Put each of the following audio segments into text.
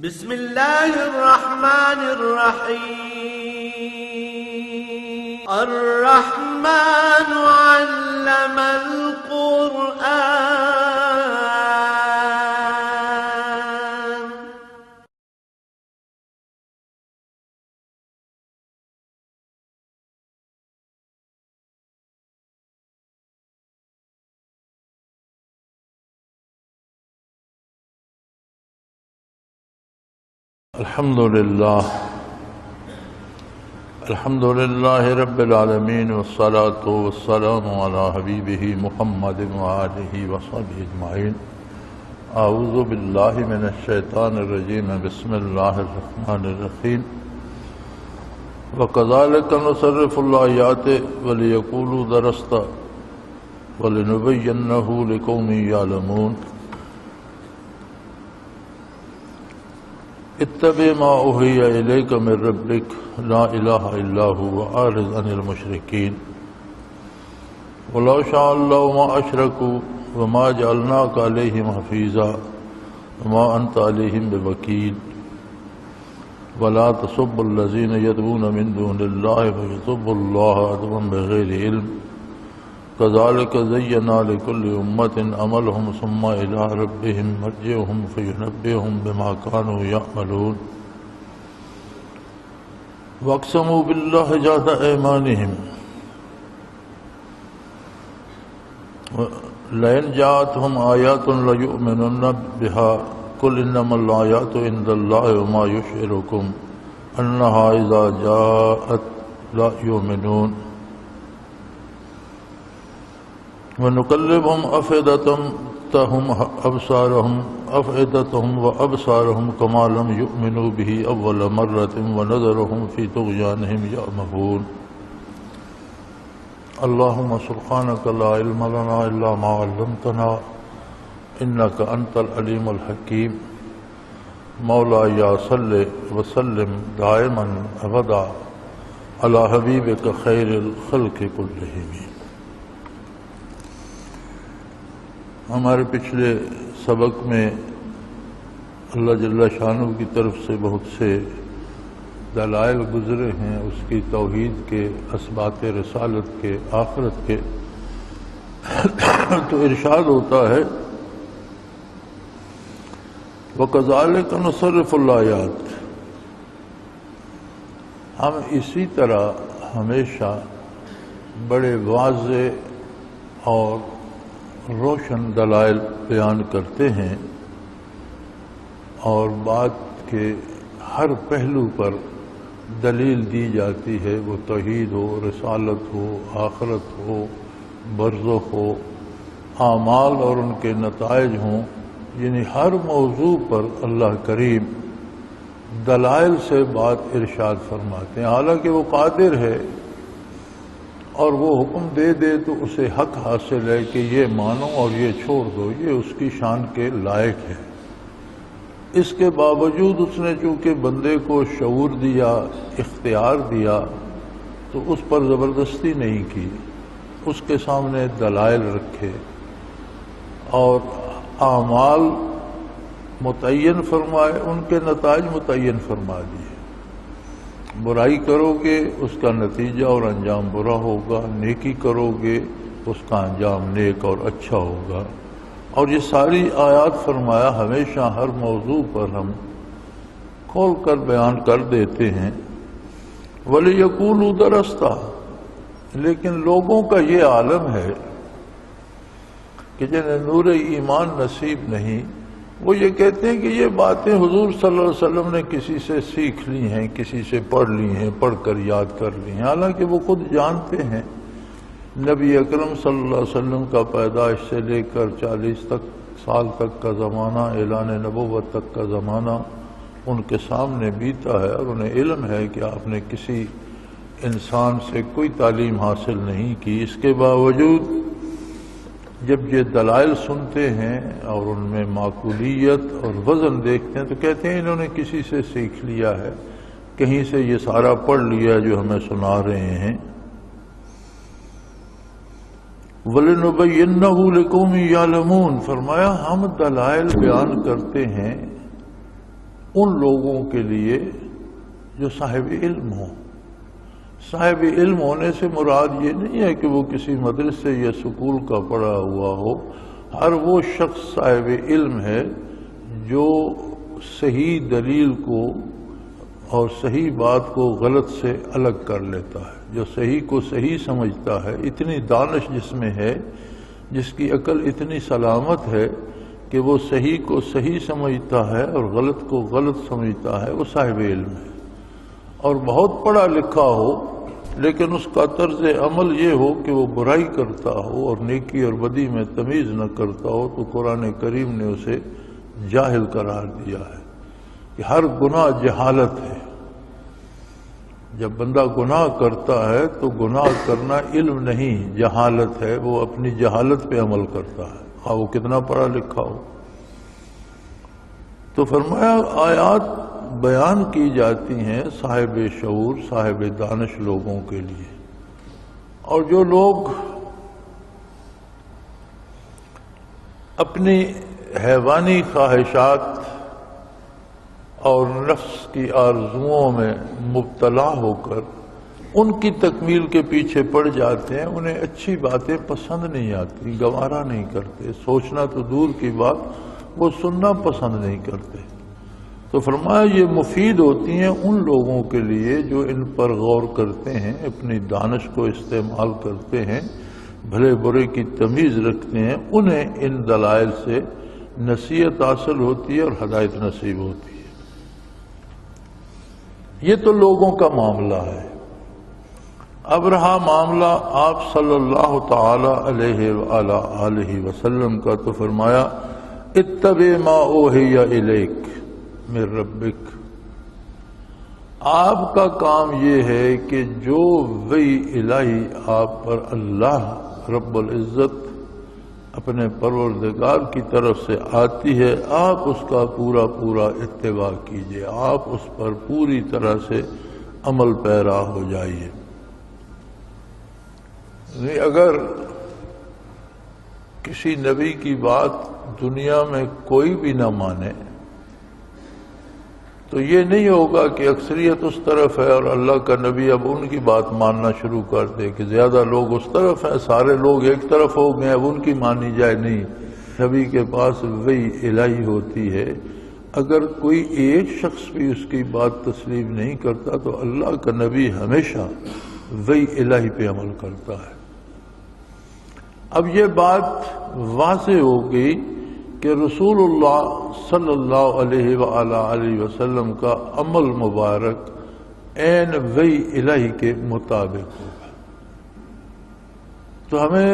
بسم الله الرحمن الرحيم. الرحمن علم القرآن. الحمد لله رب العالمين والصلاة والسلام على حبيبه محمد وآله وصحبه أجمعين. أعوذ بالله من الشيطان الرجيم. بسم الله الرحمن الرحيم. وكذلك نصرف الآيات وليقولوا درست ولنبينه لقوم يعلمون. اتبع ما اوحي اليك من ربك لا اله الا هو واعرض عن المشركين ولو شاء الله ما اشركوا وما جعلناك عليهم حفيظا وما انت عليهم بوكيل ولا تسبوا الذين يدعون من دون الله فيسبوا الله عدوا بغير علم كذلك زينا لكل أمة عملهم ثم إلى ربهم مرجعهم فينبئهم بما كانوا يعملون. واقسموا بالله جهد أيمانهم لئن جاءتهم آيات ليؤمنن بها قل إنما الآيات عند الله وما يشعركم أنها إذا جاءت لا يؤمنون. وَنُقَلِّبُهُمْ أَفْئِدَتَهُمْ وَأَبْصَارَهُمْ كَمَا لَمْ يُؤْمِنُوا بِهِ أَوَّلَ مَرَّةٍ وَنَذَرُهُمْ فِي طُغْيَانِهِمْ يَعْمَهُونَ. اللهم سبحانك لا علم لنا إلا ما علمتنا إنك أنت العليم الحكيم. مولاي صل وسلم دائما أبدا على حبيبك خير الخلق كلهم. ہمارے پچھلے سبق میں اللہ جل شانہ کی طرف سے بہت سے دلائل گزرے ہیں اس کی توحید کے، اثبات رسالت کے، آخرت کے. تو ارشاد ہوتا ہے وَكَذَلِكَ نُصَرِّفُ الْآيَاتِ. ہم اسی طرح ہمیشہ بڑے واضح اور روشن دلائل بیان کرتے ہیں اور بات کے ہر پہلو پر دلیل دی جاتی ہے، وہ توحید ہو، رسالت ہو، آخرت ہو، برزخ ہو، اعمال اور ان کے نتائج ہوں. یعنی ہر موضوع پر اللہ کریم دلائل سے بات ارشاد فرماتے ہیں. حالانکہ وہ قادر ہے اور وہ حکم دے دے تو اسے حق حاصل ہے کہ یہ مانو اور یہ چھوڑ دو، یہ اس کی شان کے لائق ہے. اس کے باوجود اس نے چونکہ بندے کو شعور دیا، اختیار دیا، تو اس پر زبردستی نہیں کی، اس کے سامنے دلائل رکھے اور اعمال متعین فرمائے، ان کے نتائج متعین فرما دیے. برائی کرو گے اس کا نتیجہ اور انجام برا ہوگا، نیکی کرو گے اس کا انجام نیک اور اچھا ہوگا. اور یہ ساری آیات فرمایا ہمیشہ ہر موضوع پر ہم کھول کر بیان کر دیتے ہیں. وَلِيَقُولُوا دَرَسْتَ. لیکن لوگوں کا یہ عالم ہے کہ جنہیں نور ایمان نصیب نہیں، وہ یہ کہتے ہیں کہ یہ باتیں حضور صلی اللہ علیہ وسلم نے کسی سے سیکھ لی ہیں، کسی سے پڑھ لی ہیں، پڑھ کر یاد کر لی ہیں. حالانکہ وہ خود جانتے ہیں نبی اکرم صلی اللہ علیہ وسلم کا پیدائش سے لے کر 40 سال تک کا زمانہ، اعلان نبوت تک کا زمانہ ان کے سامنے بیتا ہے، اور انہیں علم ہے کہ آپ نے کسی انسان سے کوئی تعلیم حاصل نہیں کی. اس کے باوجود جب یہ دلائل سنتے ہیں اور ان میں معقولیت اور وزن دیکھتے ہیں تو کہتے ہیں انہوں نے کسی سے سیکھ لیا ہے، کہیں سے یہ سارا پڑھ لیا جو ہمیں سنا رہے ہیں. وَلِنُبَيِّنَّهُ لِقَوْمٍ يَعْلَمُونَ. فرمایا ہم دلائل بیان کرتے ہیں ان لوگوں کے لیے جو صاحب علم ہوں۔ صاحب علم ہونے سے مراد یہ نہیں ہے کہ وہ کسی مدرسے یا سکول کا پڑھا ہوا ہو، ہر وہ شخص صاحب علم ہے جو صحیح دلیل کو اور صحیح بات کو غلط سے الگ کر لیتا ہے، جو صحیح کو صحیح سمجھتا ہے، اتنی دانش جس میں ہے، جس کی عقل اتنی سلامت ہے کہ وہ صحیح کو صحیح سمجھتا ہے اور غلط کو غلط سمجھتا ہے، وہ صاحب علم ہے۔ اور بہت پڑھا لکھا ہو لیکن اس کا طرز عمل یہ ہو کہ وہ برائی کرتا ہو اور نیکی اور بدی میں تمیز نہ کرتا ہو، تو قرآن کریم نے اسے جاہل قرار دیا ہے کہ ہر گناہ جہالت ہے۔ جب بندہ گناہ کرتا ہے تو گناہ کرنا علم نہیں، جہالت ہے، وہ اپنی جہالت پہ عمل کرتا ہے، خواہ وہ کتنا پڑھا لکھا ہو۔ تو فرمایا آیات بیان کی جاتی ہیں صاحب شعور، صاحب دانش لوگوں کے لیے، اور جو لوگ اپنی حیوانی خواہشات اور نفس کی آرزوؤں میں مبتلا ہو کر ان کی تکمیل کے پیچھے پڑ جاتے ہیں، انہیں اچھی باتیں پسند نہیں آتی، گوارا نہیں کرتے، سوچنا تو دور کی بات، وہ سننا پسند نہیں کرتے۔ تو فرمایا یہ مفید ہوتی ہیں ان لوگوں کے لیے جو ان پر غور کرتے ہیں، اپنی دانش کو استعمال کرتے ہیں، بھلے برے کی تمیز رکھتے ہیں، انہیں ان دلائل سے نصیحت حاصل ہوتی ہے اور ہدایت نصیب ہوتی ہے۔ یہ تو لوگوں کا معاملہ ہے۔ اب رہا معاملہ آپ صلی اللہ تعالی علیہ وآلہ وسلم کا، تو فرمایا اتبع ما اوحی الیک من ربک۔ آپ کا کام یہ ہے کہ جو وحی الہی آپ پر اللہ رب العزت اپنے پروردگار کی طرف سے آتی ہے، آپ اس کا پورا پورا اتباع کیجئے، آپ اس پر پوری طرح سے عمل پیرا ہو جائیے۔ اگر کسی نبی کی بات دنیا میں کوئی بھی نہ مانے تو یہ نہیں ہوگا کہ اکثریت اس طرف ہے اور اللہ کا نبی اب ان کی بات ماننا شروع کر دے کہ زیادہ لوگ اس طرف ہیں، سارے لوگ ایک طرف ہو گئے، اب ان کی مانی جائے۔ نہیں، نبی کے پاس وحی الہی ہوتی ہے، اگر کوئی ایک شخص بھی اس کی بات تسلیم نہیں کرتا تو اللہ کا نبی ہمیشہ وحی الہی پہ عمل کرتا ہے۔ اب یہ بات واضح ہو گئی کہ رسول اللہ صلی اللہ علیہ وآلہ وسلم کا عمل مبارک عین وحی الہی کے مطابق ہوگا۔ تو ہمیں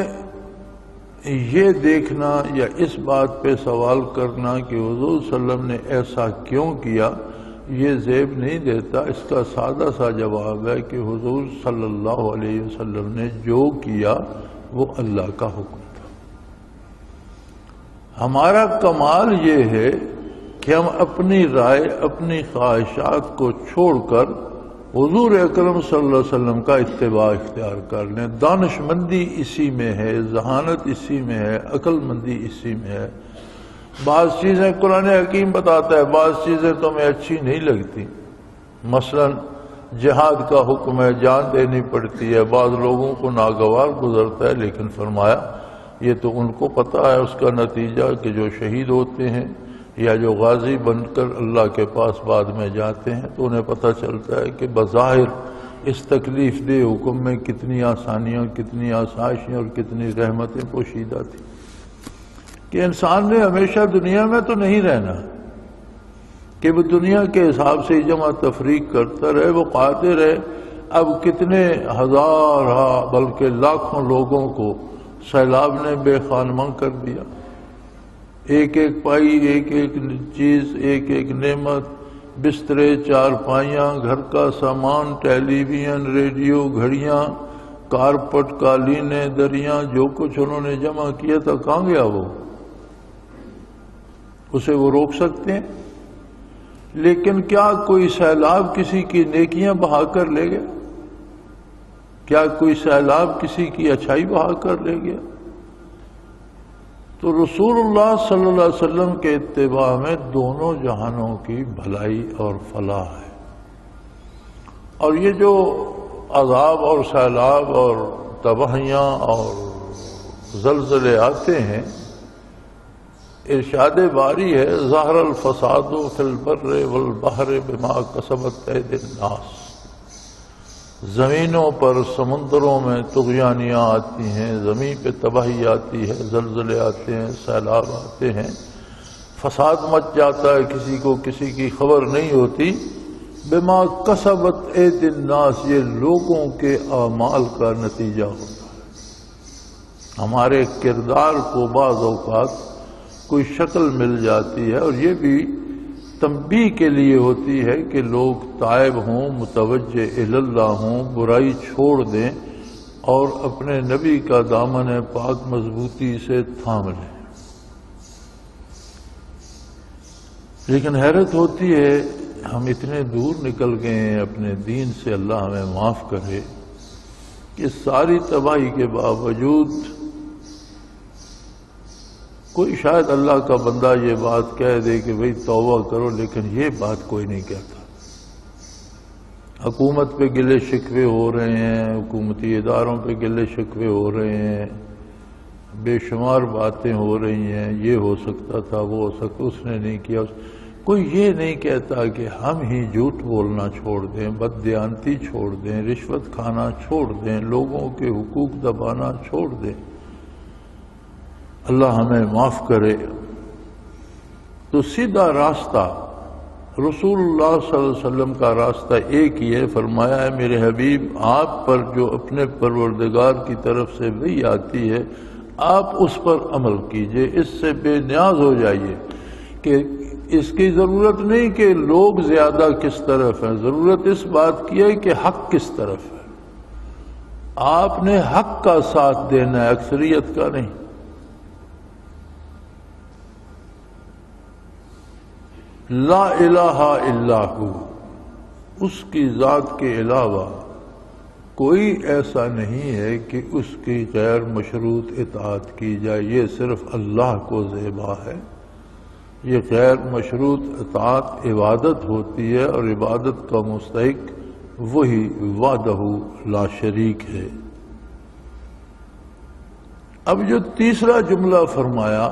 یہ دیکھنا یا اس بات پہ سوال کرنا کہ حضور صلی اللہ علیہ وسلم نے ایسا کیوں کیا، یہ زیب نہیں دیتا۔ اس کا سادہ سا جواب ہے کہ حضور صلی اللہ علیہ وسلم نے جو کیا وہ اللہ کا حکم تھا۔ ہمارا کمال یہ ہے کہ ہم اپنی رائے، اپنی خواہشات کو چھوڑ کر حضور اکرم صلی اللہ علیہ وسلم کا اتباع اختیار کر لیں۔ دانش مندی اسی میں ہے، ذہانت اسی میں ہے، عقل مندی اسی میں ہے۔ بعض چیزیں قرآن حکیم بتاتا ہے، بعض چیزیں تمہیں اچھی نہیں لگتی، مثلا جہاد کا حکم ہے، جان دینی پڑتی ہے، بعض لوگوں کو ناگوار گزرتا ہے، لیکن فرمایا یہ تو ان کو پتہ ہے اس کا نتیجہ کہ جو شہید ہوتے ہیں یا جو غازی بن کر اللہ کے پاس بعد میں جاتے ہیں تو انہیں پتہ چلتا ہے کہ بظاہر اس تکلیف دہ حکم میں کتنی آسانیاں، کتنی آسائشیں اور کتنی رحمتیں پوشیدہ تھیں، کہ انسان نے ہمیشہ دنیا میں تو نہیں رہنا کہ وہ دنیا کے حساب سے جمع تفریق کرتا رہے، وہ قادر ہے اب کتنے ہزار بلکہ لاکھوں لوگوں کو سیلاب نے بے خانماں کر دیا۔ ایک ایک پائی، ایک ایک چیز، ایک ایک نعمت، بسترے، چارپائیاں، گھر کا سامان، ٹیلی ویژن، ریڈیو، گھڑیاں، کارپٹ، قالینیں، دریاں، جو کچھ انہوں نے جمع کیا تھا کہاں گیا وہ؟ اسے وہ روک سکتے ہیں؟ لیکن کیا کوئی سیلاب کسی کی نیکیاں بہا کر لے گیا؟ کیا کوئی سیلاب کسی کی اچھائی بہا کر لے گیا؟ تو رسول اللہ صلی اللہ علیہ وسلم کے اتباع میں دونوں جہانوں کی بھلائی اور فلاح ہے۔ اور یہ جو عذاب اور سیلاب اور تباہیاں اور زلزلے آتے ہیں، ارشاد باری ہے ظہر الفساد فی البر والبحر بما کسبت ایدی الناس، زمینوں پر سمندروں میں طغیانیاں آتی ہیں، زمین پہ تباہی آتی ہے، زلزلے آتے ہیں، سیلاب آتے ہیں، فساد مچ جاتا ہے، کسی کو کسی کی خبر نہیں ہوتی۔ بما کسبت ایدی الناس، یہ لوگوں کے اعمال کا نتیجہ ہوتا ہے۔ ہمارے کردار کو بعض اوقات کوئی شکل مل جاتی ہے، اور یہ بھی تنبیہ کے لیے ہوتی ہے کہ لوگ تائب ہوں، متوجہ الی اللہ ہوں، برائی چھوڑ دیں اور اپنے نبی کا دامن پاک مضبوطی سے تھام لیں۔ لیکن حیرت ہوتی ہے ہم اتنے دور نکل گئے ہیں اپنے دین سے، اللہ ہمیں معاف کرے، کہ ساری تباہی کے باوجود کوئی شاید اللہ کا بندہ یہ بات کہہ دے کہ بھئی توبہ کرو، لیکن یہ بات کوئی نہیں کہتا۔ حکومت پہ گلے شکوے ہو رہے ہیں، حکومتی اداروں پہ گلے شکوے ہو رہے ہیں، بے شمار باتیں ہو رہی ہیں، یہ ہو سکتا تھا، وہ ہو سکتا، اس نے نہیں کیا۔ کوئی یہ نہیں کہتا کہ ہم ہی جھوٹ بولنا چھوڑ دیں، بددیانتی چھوڑ دیں، رشوت کھانا چھوڑ دیں، لوگوں کے حقوق دبانا چھوڑ دیں۔ اللہ ہمیں معاف کرے۔ تو سیدھا راستہ رسول اللہ صلی اللہ علیہ وسلم کا راستہ ایک ہی ہے۔ فرمایا ہے میرے حبیب، آپ پر جو اپنے پروردگار کی طرف سے وحی آتی ہے آپ اس پر عمل کیجئے، اس سے بے نیاز ہو جائیے کہ اس کی ضرورت نہیں کہ لوگ زیادہ کس طرف ہیں، ضرورت اس بات کی ہے کہ حق کس طرف ہے۔ آپ نے حق کا ساتھ دینا ہے، اکثریت کا نہیں۔ لا الہ الا ہو، اس کی ذات کے علاوہ کوئی ایسا نہیں ہے کہ اس کی غیر مشروط اطاعت کی جائے، یہ صرف اللہ کو زیبا ہے۔ یہ غیر مشروط اطاعت عبادت ہوتی ہے، اور عبادت کا مستحق وہی وحدہ لا شریک ہے۔ اب جو تیسرا جملہ فرمایا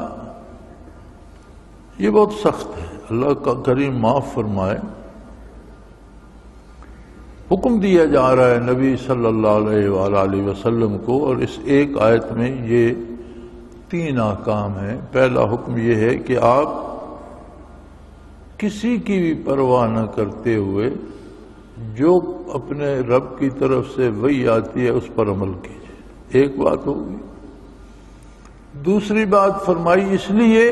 یہ بہت سخت ہے، اللہ کا کریم معاف فرمائے۔ حکم دیا جا رہا ہے نبی صلی اللہ علیہ وآلہ وسلم کو، اور اس ایک آیت میں یہ 3 احکام ہیں۔ پہلا حکم یہ ہے کہ آپ کسی کی بھی پرواہ نہ کرتے ہوئے جو اپنے رب کی طرف سے وحی آتی ہے اس پر عمل کیجیے، ایک بات ہوگی۔ دوسری بات فرمائی اس لیے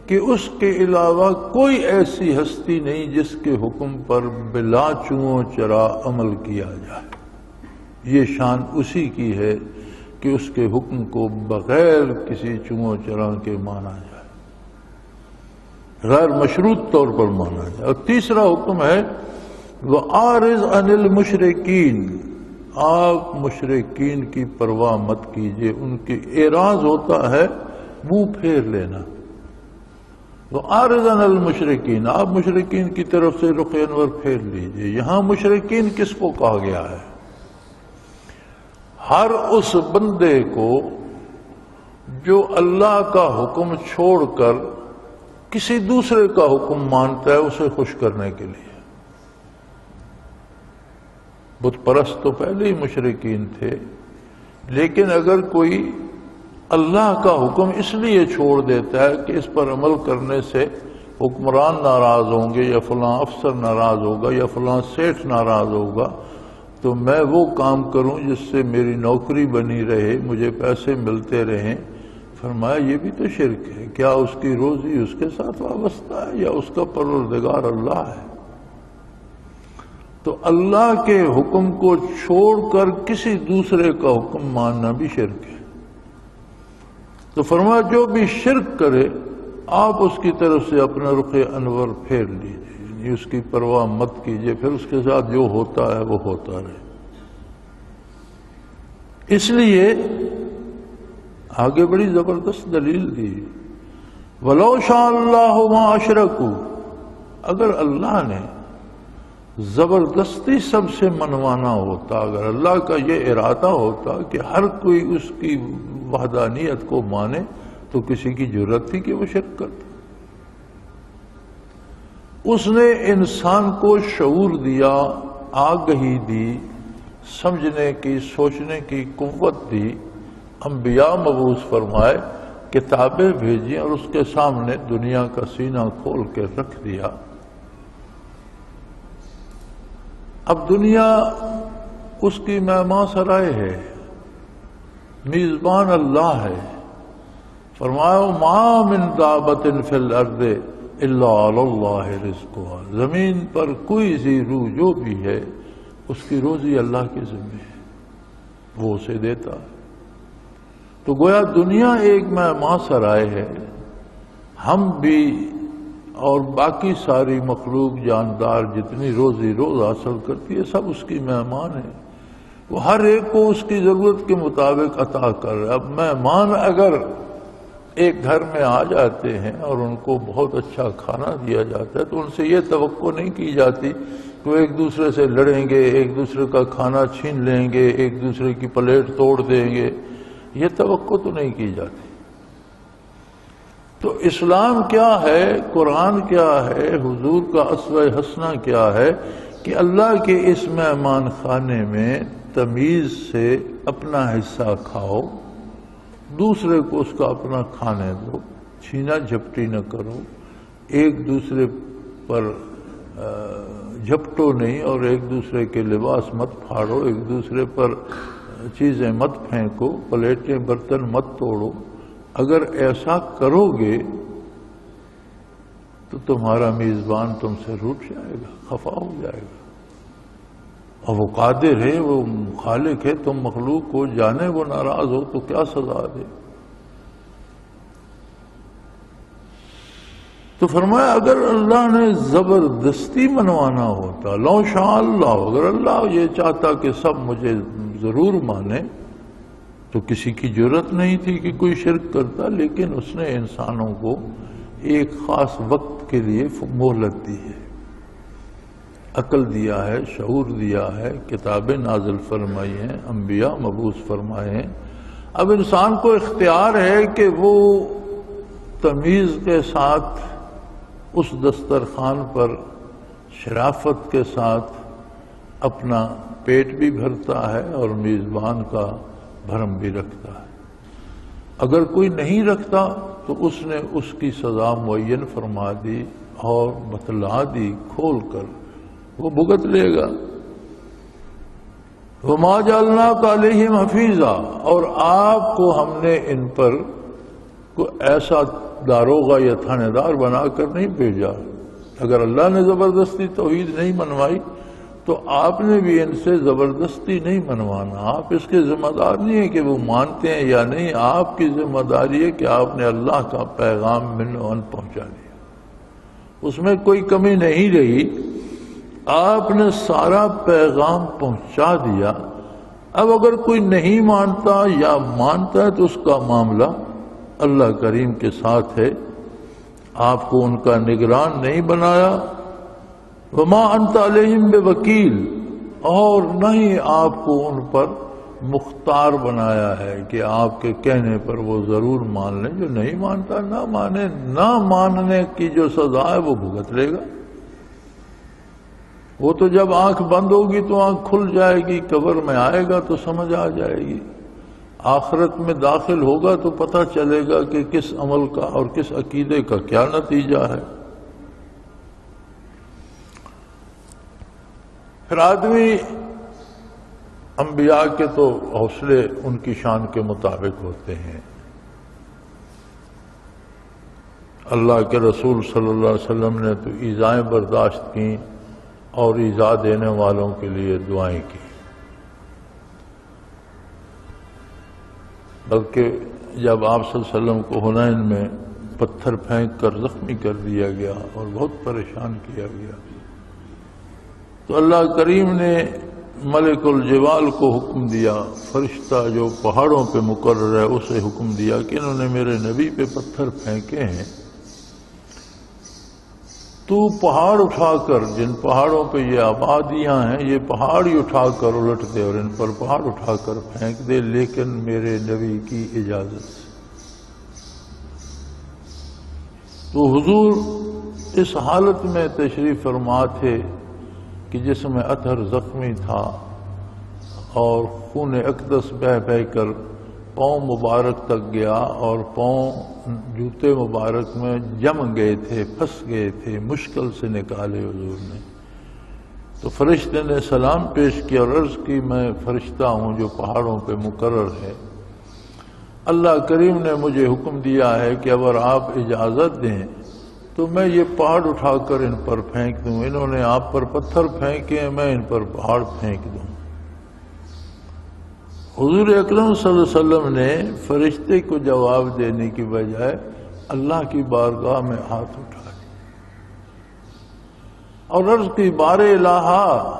کہ اس کے علاوہ کوئی ایسی ہستی نہیں جس کے حکم پر بلا چوں چرا عمل کیا جائے، یہ شان اسی کی ہے کہ اس کے حکم کو بغیر کسی چوں چرا کے مانا جائے، غیر مشروط طور پر مانا جائے۔ اور تیسرا حکم ہے وَأَعْرِضْ عَنِ الْمُشْرِكِينَ، آپ مشرکین کی پرواہ مت کیجیے، ان کی اعراض ہوتا ہے منہ پھیر لینا۔ وَأَعْرِضْ عَنِ الْمُشْرِكِينَ، آپ مشرکین کی طرف سے رخ انور پھیر لیجیے۔ یہاں مشرکین کس کو کہا گیا ہے؟ ہر اس بندے کو جو اللہ کا حکم چھوڑ کر کسی دوسرے کا حکم مانتا ہے اسے خوش کرنے کے لیے۔ بت پرست تو پہلے ہی مشرکین تھے، لیکن اگر کوئی اللہ کا حکم اس لیے چھوڑ دیتا ہے کہ اس پر عمل کرنے سے حکمران ناراض ہوں گے، یا فلاں افسر ناراض ہوگا، یا فلاں سیٹھ ناراض ہوگا، تو میں وہ کام کروں جس سے میری نوکری بنی رہے، مجھے پیسے ملتے رہیں۔ فرمایا یہ بھی تو شرک ہے۔ کیا اس کی روزی اس کے ساتھ وابستہ ہے یا اس کا پروردگار اللہ ہے؟ تو اللہ کے حکم کو چھوڑ کر کسی دوسرے کا حکم ماننا بھی شرک ہے۔ تو فرمایا جو بھی شرک کرے آپ اس کی طرف سے اپنا رخ انور پھیر لیجیے، یعنی اس کی پرواہ مت کیجیے، پھر اس کے ساتھ جو ہوتا ہے وہ ہوتا رہے۔ اس لیے آگے بڑی زبردست دلیل دی، وَلَوْ شَاءَ اللَّهُ مَا أَشْرَكُوا، اگر اللہ نے زبردستی سب سے منوانا ہوتا، اگر اللہ کا یہ ارادہ ہوتا کہ ہر کوئی اس کی وحدانیت کو مانے تو کسی کی جرت تھی کہ وہ شرک کرتا۔ اس نے انسان کو شعور دیا، آگہی دی، سمجھنے کی، سوچنے کی قوت دی، انبیاء مبعوث فرمائے، کتابیں بھیجی اور اس کے سامنے دنیا کا سینہ کھول کے رکھ دیا۔ اب دنیا اس کی مہمان سرائے ہے، میزبان اللہ ہے۔ فرمایا ما من دابۃ فی الارض الا علی اللہ رزقها، زمین پر کوئی سی روح جو بھی ہے اس کی روزی اللہ کے ذمہ ہے، وہ اسے دیتا ہے۔ تو گویا دنیا ایک مہمان سرائے ہے، ہم بھی اور باقی ساری مخلوق جاندار جتنی روزی روز حاصل کرتی ہے سب اس کی مہمان ہے، وہ ہر ایک کو اس کی ضرورت کے مطابق عطا کر رہا ہے۔ اب مہمان اگر ایک گھر میں آ جاتے ہیں اور ان کو بہت اچھا کھانا دیا جاتا ہے تو ان سے یہ توقع نہیں کی جاتی کہ وہ ایک دوسرے سے لڑیں گے، ایک دوسرے کا کھانا چھین لیں گے، ایک دوسرے کی پلیٹ توڑ دیں گے، یہ توقع تو نہیں کی جاتی۔ تو اسلام کیا ہے، قرآن کیا ہے، حضور کا اسوہ حسنہ کیا ہے کہ اللہ کے اس مہمان خانے میں تمیز سے اپنا حصہ کھاؤ، دوسرے کو اس کا اپنا کھانے دو، چھینا جھپٹی نہ کرو، ایک دوسرے پر جھپٹو نہیں اور ایک دوسرے کے لباس مت پھاڑو، ایک دوسرے پر چیزیں مت پھینکو، پلیٹیں برتن مت توڑو۔ اگر ایسا کرو گے تو تمہارا میزبان تم سے روٹ جائے گا، خفا ہو جائے گا، اور وہ قادر ہے، وہ خالق ہے، تم مخلوق کو جانے وہ ناراض ہو تو کیا سزا دے۔ تو فرمایا اگر اللہ نے زبردستی منوانا ہوتا، لو شاء اللہ، اگر اللہ یہ چاہتا کہ سب مجھے ضرور مانے تو کسی کی جرت نہیں تھی کہ کوئی شرک کرتا، لیکن اس نے انسانوں کو ایک خاص وقت کے لیے مہلت دی ہے، عقل دیا ہے، شعور دیا ہے، کتابیں نازل فرمائی ہیں، انبیاء مبعوث فرمائے ہیں۔ اب انسان کو اختیار ہے کہ وہ تمیز کے ساتھ اس دسترخوان پر شرافت کے ساتھ اپنا پیٹ بھی بھرتا ہے اور میزبان کا بھرم بھی رکھتا ہے۔ اگر کوئی نہیں رکھتا تو اس نے اس کی سزا معین فرما دی اور بتلا دی کھول کر، وہ بھگت لے گا۔ وَمَا جَعَلْنَاكَ عَلَيْهِمْ حَفِيظًا، اور آپ کو ہم نے ان پر کوئی ایسا داروغہ یا تھانے دار بنا کر نہیں بھیجا۔ اگر اللہ نے زبردستی توحید نہیں منوائی تو آپ نے بھی ان سے زبردستی نہیں منوانا۔ آپ اس کے ذمہ دار نہیں ہیں کہ وہ مانتے ہیں یا نہیں، آپ کی ذمہ داری ہے کہ آپ نے اللہ کا پیغام من و ان پہنچا دیا، اس میں کوئی کمی نہیں رہی، آپ نے سارا پیغام پہنچا دیا۔ اب اگر کوئی نہیں مانتا یا مانتا ہے تو اس کا معاملہ اللہ کریم کے ساتھ ہے، آپ کو ان کا نگران نہیں بنایا۔ وما انت علیہم بوکیل، اور نہ ہی آپ کو ان پر مختار بنایا ہے کہ آپ کے کہنے پر وہ ضرور مان لیں، جو نہیں مانتا نہ مانے، نہ ماننے کی جو سزا ہے وہ بھگت لے گا۔ وہ تو جب آنکھ بند ہوگی تو آنکھ کھل جائے گی، قبر میں آئے گا تو سمجھ آ جائے گی، آخرت میں داخل ہوگا تو پتہ چلے گا کہ کس عمل کا اور کس عقیدے کا کیا نتیجہ ہے۔ پھر آدمی انبیاء کے تو حوصلے ان کی شان کے مطابق ہوتے ہیں، اللہ کے رسول صلی اللہ علیہ وسلم نے تو ایذائیں برداشت کی اور ایذا دینے والوں کے لیے دعائیں کی، بلکہ جب آپ صلی اللہ علیہ وسلم کو حنین میں پتھر پھینک کر زخمی کر دیا گیا اور بہت پریشان کیا گیا تو اللہ کریم نے ملک الجبال کو حکم دیا، فرشتہ جو پہاڑوں پہ مقرر ہے اسے حکم دیا کہ انہوں نے میرے نبی پہ پتھر پھینکے ہیں، تو پہاڑ اٹھا کر، جن پہاڑوں پہ یہ آبادیاں ہیں یہ پہاڑ ہی اٹھا کر الٹ دے اور ان پر پہاڑ اٹھا کر پھینک دے، لیکن میرے نبی کی اجازت سے۔ تو حضور اس حالت میں تشریف فرما تھے کہ جسم اطہر زخمی تھا اور خون اقدس بہہ بہہ کر پاؤں مبارک تک گیا اور پاؤں جوتے مبارک میں جم گئے تھے، پھنس گئے تھے، مشکل سے نکالے حضور نے۔ تو فرشتے نے سلام پیش کیا اور عرض کی میں فرشتہ ہوں جو پہاڑوں پہ مقرر ہے، اللہ کریم نے مجھے حکم دیا ہے کہ اگر آپ اجازت دیں تو میں یہ پہاڑ اٹھا کر ان پر پھینک دوں، انہوں نے آپ پر پتھر پھینکے، میں ان پر پہاڑ پھینک دوں۔ حضور اکرم صلی اللہ علیہ وسلم نے فرشتے کو جواب دینے کی بجائے اللہ کی بارگاہ میں ہاتھ اٹھا دیا اور عرض کی بار الہ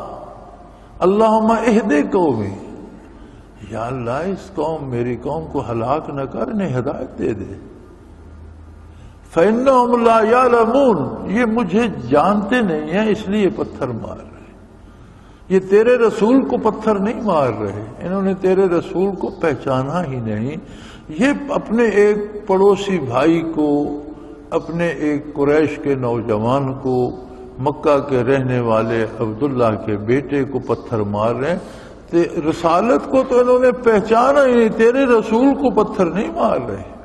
اللہم اہدِ قومی، یا اللہ اس قوم، میری قوم کو ہلاک نہ کر، انہیں ہدایت دے دے۔ فَإِنَّهُمْ لَا يَعْلَمُونَ، یہ مجھے جانتے نہیں ہیں اس لیے پتھر مار رہے، یہ تیرے رسول کو پتھر نہیں مار رہے، انہوں نے تیرے رسول کو پہچانا ہی نہیں، یہ اپنے ایک پڑوسی بھائی کو، اپنے ایک قریش کے نوجوان کو، مکہ کے رہنے والے عبداللہ کے بیٹے کو پتھر مار رہے ہیں، رسالت کو تو انہوں نے پہچانا ہی نہیں، تیرے رسول کو پتھر نہیں مار رہے۔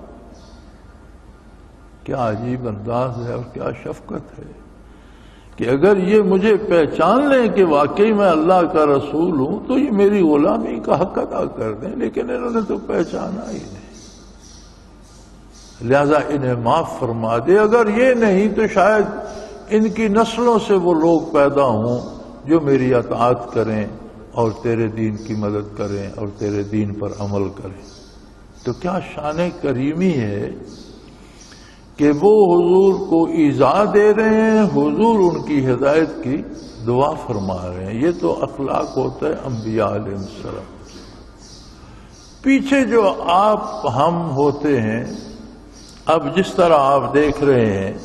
کیا عجیب انداز ہے اور کیا شفقت ہے کہ اگر یہ مجھے پہچان لیں کہ واقعی میں اللہ کا رسول ہوں تو یہ میری غلامی کا حق ادا کر دیں، لیکن انہوں نے تو پہچانا ہی نہیں، لہذا انہیں معاف فرما دے۔ اگر یہ نہیں تو شاید ان کی نسلوں سے وہ لوگ پیدا ہوں جو میری اطاعت کریں اور تیرے دین کی مدد کریں اور تیرے دین پر عمل کریں۔ تو کیا شان کریمی ہے کہ وہ حضور کو ایذا دے رہے ہیں، حضور ان کی ہدایت کی دعا فرما رہے ہیں۔ یہ تو اخلاق ہوتا ہے انبیاء علیہ السلام۔ پیچھے جو آپ ہم ہوتے ہیں، اب جس طرح آپ دیکھ رہے ہیں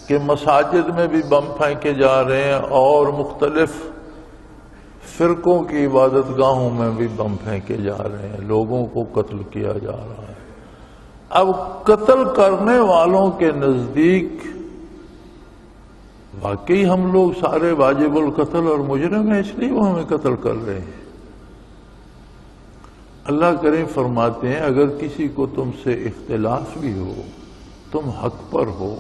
کہ مساجد میں بھی بم پھینکے جا رہے ہیں اور مختلف فرقوں کی عبادت گاہوں میں بھی بم پھینکے جا رہے ہیں، لوگوں کو قتل کیا جا رہا ہے۔ اب قتل کرنے والوں کے نزدیک واقعی ہم لوگ سارے واجب القتل اور مجرم ہیں، اس لیے وہ ہمیں قتل کر رہے ہیں۔ اللہ کریم فرماتے ہیں اگر کسی کو تم سے اختلاف بھی ہو، تم حق پر ہو،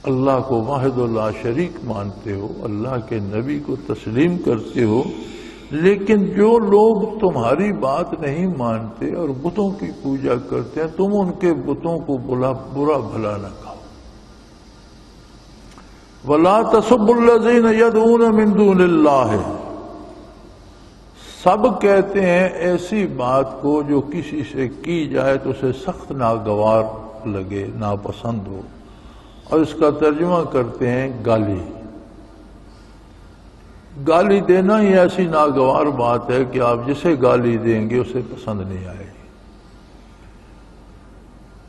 اللہ کو واحد لا شریک مانتے ہو، اللہ کے نبی کو تسلیم کرتے ہو، لیکن جو لوگ تمہاری بات نہیں مانتے اور بتوں کی پوجا کرتے ہیں، تم ان کے بتوں کو برا بھلا نہ کہو۔ وَلَا تَسُبُّوا الَّذِينَ يَدْعُونَ مِن دُونِ اللَّهِ، سب کہتے ہیں ایسی بات کو جو کسی سے کی جائے تو اسے سخت ناگوار لگے، ناپسند ہو، اور اس کا ترجمہ کرتے ہیں گالی۔ گالی دینا ہی ایسی ناگوار بات ہے کہ آپ جسے گالی دیں گے اسے پسند نہیں آئے گی۔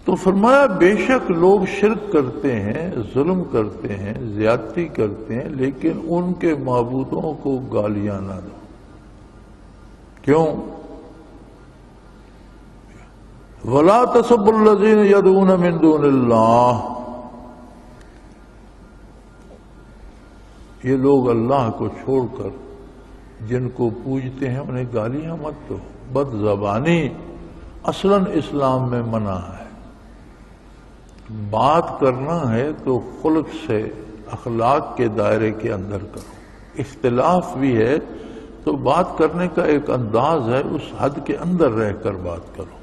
تو فرمایا بے شک لوگ شرک کرتے ہیں، ظلم کرتے ہیں، زیادتی کرتے ہیں، لیکن ان کے معبودوں کو گالیاں نہ دو۔ کیوں؟ وَلَا تَسُبُّوا الَّذِينَ يَدْعُونَ مِن دُونِ اللَّهِ، یہ لوگ اللہ کو چھوڑ کر جن کو پوجتے ہیں انہیں گالیاں مت دو۔ بد زبانی اصلاً اسلام میں منع ہے۔ بات کرنا ہے تو خلق سے، اخلاق کے دائرے کے اندر کرو۔ اختلاف بھی ہے تو بات کرنے کا ایک انداز ہے، اس حد کے اندر رہ کر بات کرو۔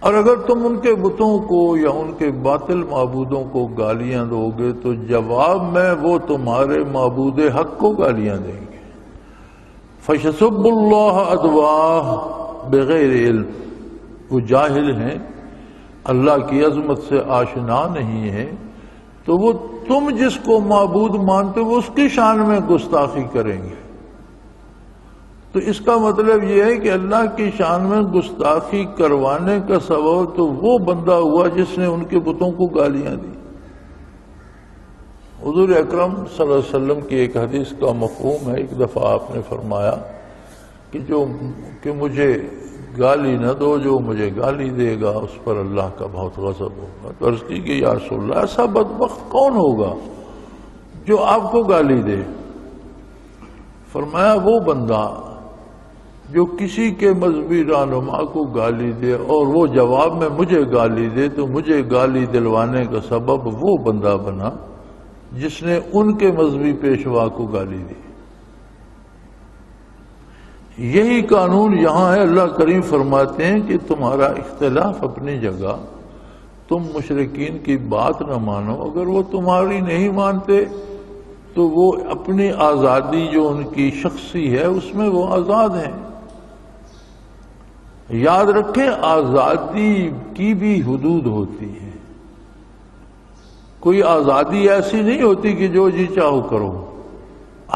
اور اگر تم ان کے بتوں کو یا ان کے باطل معبودوں کو گالیاں دو گے تو جواب میں وہ تمہارے معبود حق کو گالیاں دیں گے۔ فَيَسُبُّ اللَّهَ عَدْوَاهُ بِغَيْرِ عِلْمٍ، وہ جاہل ہیں، اللہ کی عظمت سے آشنا نہیں ہے، تو وہ تم جس کو معبود مانتے ہو اس کی شان میں گستاخی کریں گے۔ تو اس کا مطلب یہ ہے کہ اللہ کی شان میں گستاخی کروانے کا سبب تو وہ بندہ ہوا جس نے ان کے بتوں کو گالیاں دی۔ حضور اکرم صلی اللہ علیہ وسلم کی ایک حدیث کا مفہوم ہے، ایک دفعہ آپ نے فرمایا کہ مجھے گالی نہ دو، جو مجھے گالی دے گا اس پر اللہ کا بہت غضب ہوگا۔ تو عرض کی کہ یا رسول اللہ ایسا بدبخت کون ہوگا جو آپ کو گالی دے؟ فرمایا وہ بندہ جو کسی کے مذہبی رہنما کو گالی دے اور وہ جواب میں مجھے گالی دے، تو مجھے گالی دلوانے کا سبب وہ بندہ بنا جس نے ان کے مذہبی پیشوا کو گالی دی۔ یہی قانون یہاں ہے۔ اللہ کریم فرماتے ہیں کہ تمہارا اختلاف اپنی جگہ، تم مشرکین کی بات نہ مانو، اگر وہ تمہاری نہیں مانتے تو وہ اپنی آزادی جو ان کی شخصی ہے اس میں وہ آزاد ہیں۔ یاد رکھیں آزادی کی بھی حدود ہوتی ہے، کوئی آزادی ایسی نہیں ہوتی کہ جو جی چاہو کرو،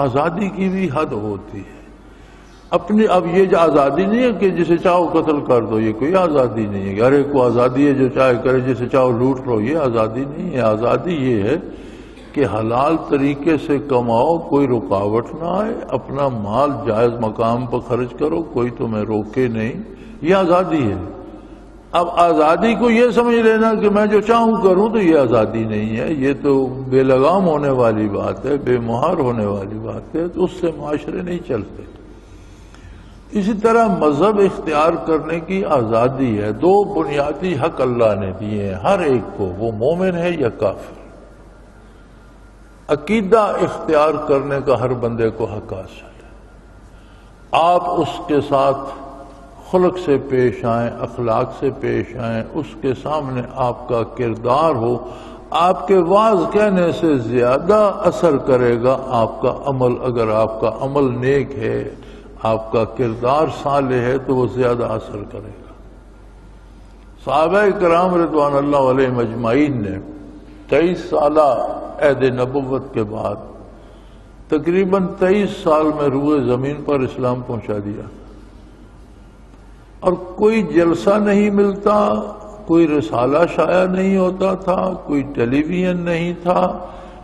آزادی کی بھی حد ہوتی ہے اپنی۔ اب یہ جو آزادی نہیں ہے کہ جسے چاہو قتل کر دو، یہ کوئی آزادی نہیں ہے کہ ہر ایک کو آزادی ہے جو چاہے کرے، جسے چاہو لوٹ لو، یہ آزادی نہیں ہے۔ آزادی یہ ہے کہ حلال طریقے سے کماؤ، کوئی رکاوٹ نہ آئے، اپنا مال جائز مقام پر خرچ کرو، کوئی تمہیں روکے نہیں، یہ آزادی ہے۔ اب آزادی کو یہ سمجھ لینا کہ میں جو چاہوں کروں تو یہ آزادی نہیں ہے، یہ تو بے لگام ہونے والی بات ہے، بے مہار ہونے والی بات ہے، تو اس سے معاشرے نہیں چلتے۔ اسی طرح مذہب اختیار کرنے کی آزادی ہے۔ دو بنیادی حق اللہ نے دیے ہیں ہر ایک کو، وہ مومن ہے یا کافر۔ عقیدہ اختیار کرنے کا ہر بندے کو حق حاصل ہے۔ آپ اس کے ساتھ خلق سے پیش آئیں، اخلاق سے پیش آئیں، اس کے سامنے آپ کا کردار ہو، آپ کے واعظ کہنے سے زیادہ اثر کرے گا آپ کا عمل۔ اگر آپ کا عمل نیک ہے، آپ کا کردار صالح ہے تو وہ زیادہ اثر کرے گا۔ صحابہ کرام رضوان اللہ علیہم اجمعین نے 23 سالہ عہد نبوت کے بعد تقریباً 23 سال میں روئے زمین پر اسلام پہنچا دیا، اور کوئی جلسہ نہیں ملتا، کوئی رسالہ شائع نہیں ہوتا تھا، کوئی ٹیلی ویژن نہیں تھا،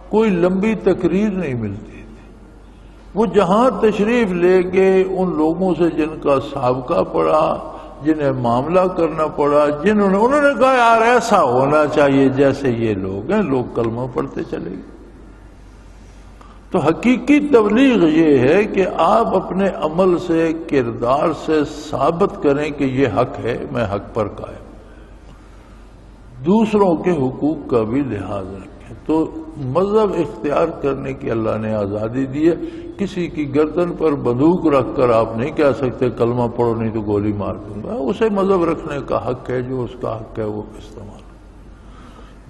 کوئی لمبی تقریر نہیں ملتی تھی۔ وہ جہاں تشریف لے گئے ان لوگوں سے جن کا سابقہ پڑا، جنہیں معاملہ کرنا پڑا، انہوں نے کہا یار ایسا ہونا چاہیے جیسے یہ لوگ ہیں، لوگ کلمہ پڑھتے چلے گئے۔ تو حقیقی تبلیغ یہ ہے کہ آپ اپنے عمل سے، کردار سے ثابت کریں کہ یہ حق ہے، میں حق پر قائم۔ دوسروں کے حقوق کا بھی لحاظ رکھیں۔ تو مذہب اختیار کرنے کی اللہ نے آزادی دی ہے۔ کسی کی گردن پر بندوق رکھ کر آپ نہیں کہہ سکتے کلمہ پڑھو نہیں تو گولی مار دوں گا۔ اسے مذہب رکھنے کا حق ہے، جو اس کا حق ہے وہ استعمال۔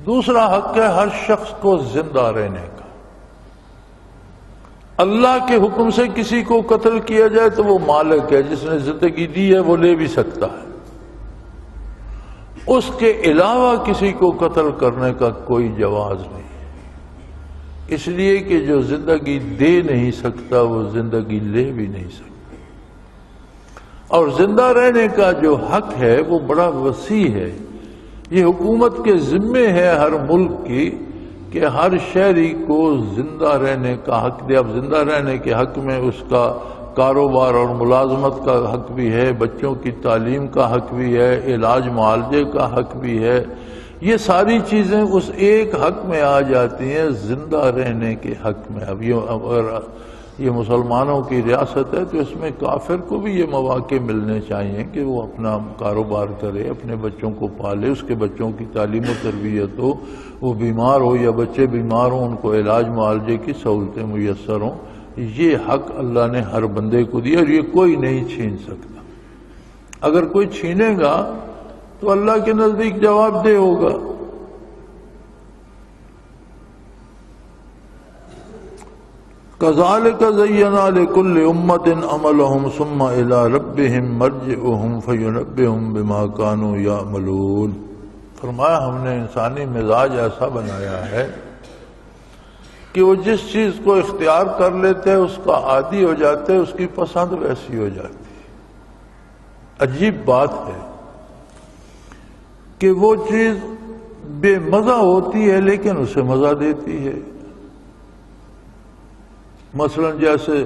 دوسرا حق ہے ہر شخص کو زندہ رہنے کا۔ اللہ کے حکم سے کسی کو قتل کیا جائے تو وہ مالک ہے، جس نے زندگی دی ہے وہ لے بھی سکتا ہے، اس کے علاوہ کسی کو قتل کرنے کا کوئی جواز نہیں ہے، اس لیے کہ جو زندگی دے نہیں سکتا وہ زندگی لے بھی نہیں سکتا۔ اور زندہ رہنے کا جو حق ہے وہ بڑا وسیع ہے۔ یہ حکومت کے ذمے ہے ہر ملک کی کہ ہر شہری کو زندہ رہنے کا حق دے۔ اب زندہ رہنے کے حق میں اس کا کاروبار اور ملازمت کا حق بھی ہے، بچوں کی تعلیم کا حق بھی ہے، علاج معالجے کا حق بھی ہے۔ یہ ساری چیزیں اس ایک حق میں آ جاتی ہیں، زندہ رہنے کے حق میں۔ اب یہ مسلمانوں کی ریاست ہے تو اس میں کافر کو بھی یہ مواقع ملنے چاہیے کہ وہ اپنا کاروبار کرے، اپنے بچوں کو پالے، اس کے بچوں کی تعلیم و تربیت ہو، وہ بیمار ہو یا بچے بیمار ہوں ان کو علاج معالجے کی سہولتیں میسر ہوں۔ یہ حق اللہ نے ہر بندے کو دیا اور یہ کوئی نہیں چھین سکتا۔ اگر کوئی چھینے گا تو اللہ کے نزدیک جواب دہ ہوگا۔ كَذَلِكَ زَيَّنَا لِكُلِّ أُمَّةٍ عَمَلَهُمْ ثُمَّ إِلَىٰ رَبِّهِمْ مَرْجِعُهُمْ فَيُنَبِّئُهُم بِمَا كَانُوا يَعْمَلُونَ۔ فرمایا ہم نے انسانی مزاج ایسا بنایا ہے کہ وہ جس چیز کو اختیار کر لیتے ہیں اس کا عادی ہو جاتے ہیں، اس کی پسند ویسی ہو جاتی ہے۔ عجیب بات ہے کہ وہ چیز بے مزہ ہوتی ہے لیکن اسے مزہ دیتی ہے۔ مثلا جیسے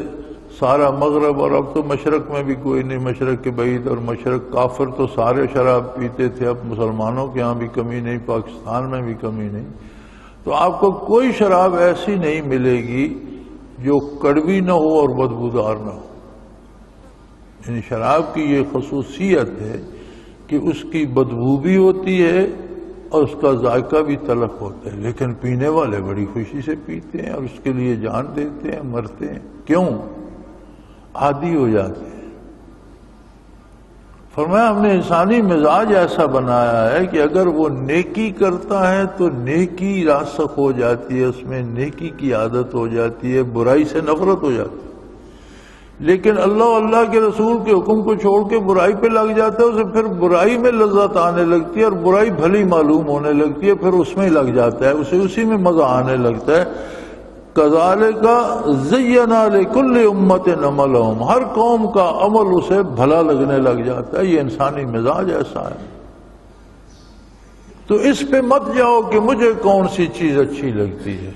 سارا مغرب، اور اب تو مشرق میں بھی کوئی نہیں، مشرق کے بعید اور مشرق کافر تو سارے شراب پیتے تھے، اب مسلمانوں کے ہاں بھی کمی نہیں، پاکستان میں بھی کمی نہیں، تو آپ کو کوئی شراب ایسی نہیں ملے گی جو کڑوی نہ ہو اور بدبودار نہ ہو۔ یعنی شراب کی یہ خصوصیت ہے کہ اس کی بدبو بھی ہوتی ہے اور اس کا ذائقہ بھی تلخ ہوتا ہے، لیکن پینے والے بڑی خوشی سے پیتے ہیں اور اس کے لیے جان دیتے ہیں، مرتے ہیں۔ کیوں؟ عادی ہو جاتے ہیں۔ فرمایا ہم نے انسانی مزاج ایسا بنایا ہے کہ اگر وہ نیکی کرتا ہے تو نیکی راسخ ہو جاتی ہے، اس میں نیکی کی عادت ہو جاتی ہے، برائی سے نفرت ہو جاتی ہے۔ لیکن اللہ کے رسول کے حکم کو چھوڑ کے برائی پہ لگ جاتا ہے، اسے پھر برائی میں لذت آنے لگتی ہے اور برائی بھلی معلوم ہونے لگتی ہے، پھر اس میں لگ جاتا ہے، اسے اسی میں مزہ آنے لگتا ہے۔ کذالک زینا لکل امت عملہم، ہر قوم کا عمل اسے بھلا لگنے لگ جاتا ہے۔ یہ انسانی مزاج ایسا ہے۔ تو اس پہ مت جاؤ کہ مجھے کون سی چیز اچھی لگتی ہے۔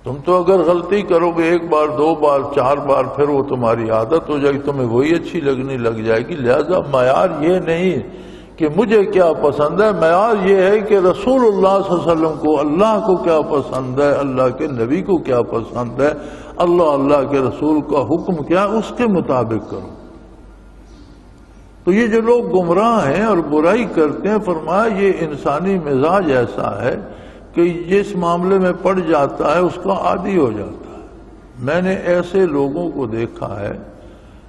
تم تو اگر غلطی کرو گے ایک بار، دو بار، چار بار، پھر وہ تمہاری عادت ہو جائے گی، تمہیں وہی اچھی لگنے لگ جائے گی۔ لہذا معیار یہ نہیں کہ مجھے کیا پسند ہے، معیار یہ ہے کہ رسول اللہ صلی اللہ علیہ وسلم کو اللہ کو کیا پسند ہے، اللہ کے نبی کو کیا پسند ہے، اللہ کے رسول کا حکم کیا، اس کے مطابق کرو۔ تو یہ جو لوگ گمراہ ہیں اور برائی کرتے ہیں، فرمایا یہ انسانی مزاج ایسا ہے کہ جس معاملے میں پڑ جاتا ہے اس کا عادی ہو جاتا ہے۔ میں نے ایسے لوگوں کو دیکھا ہے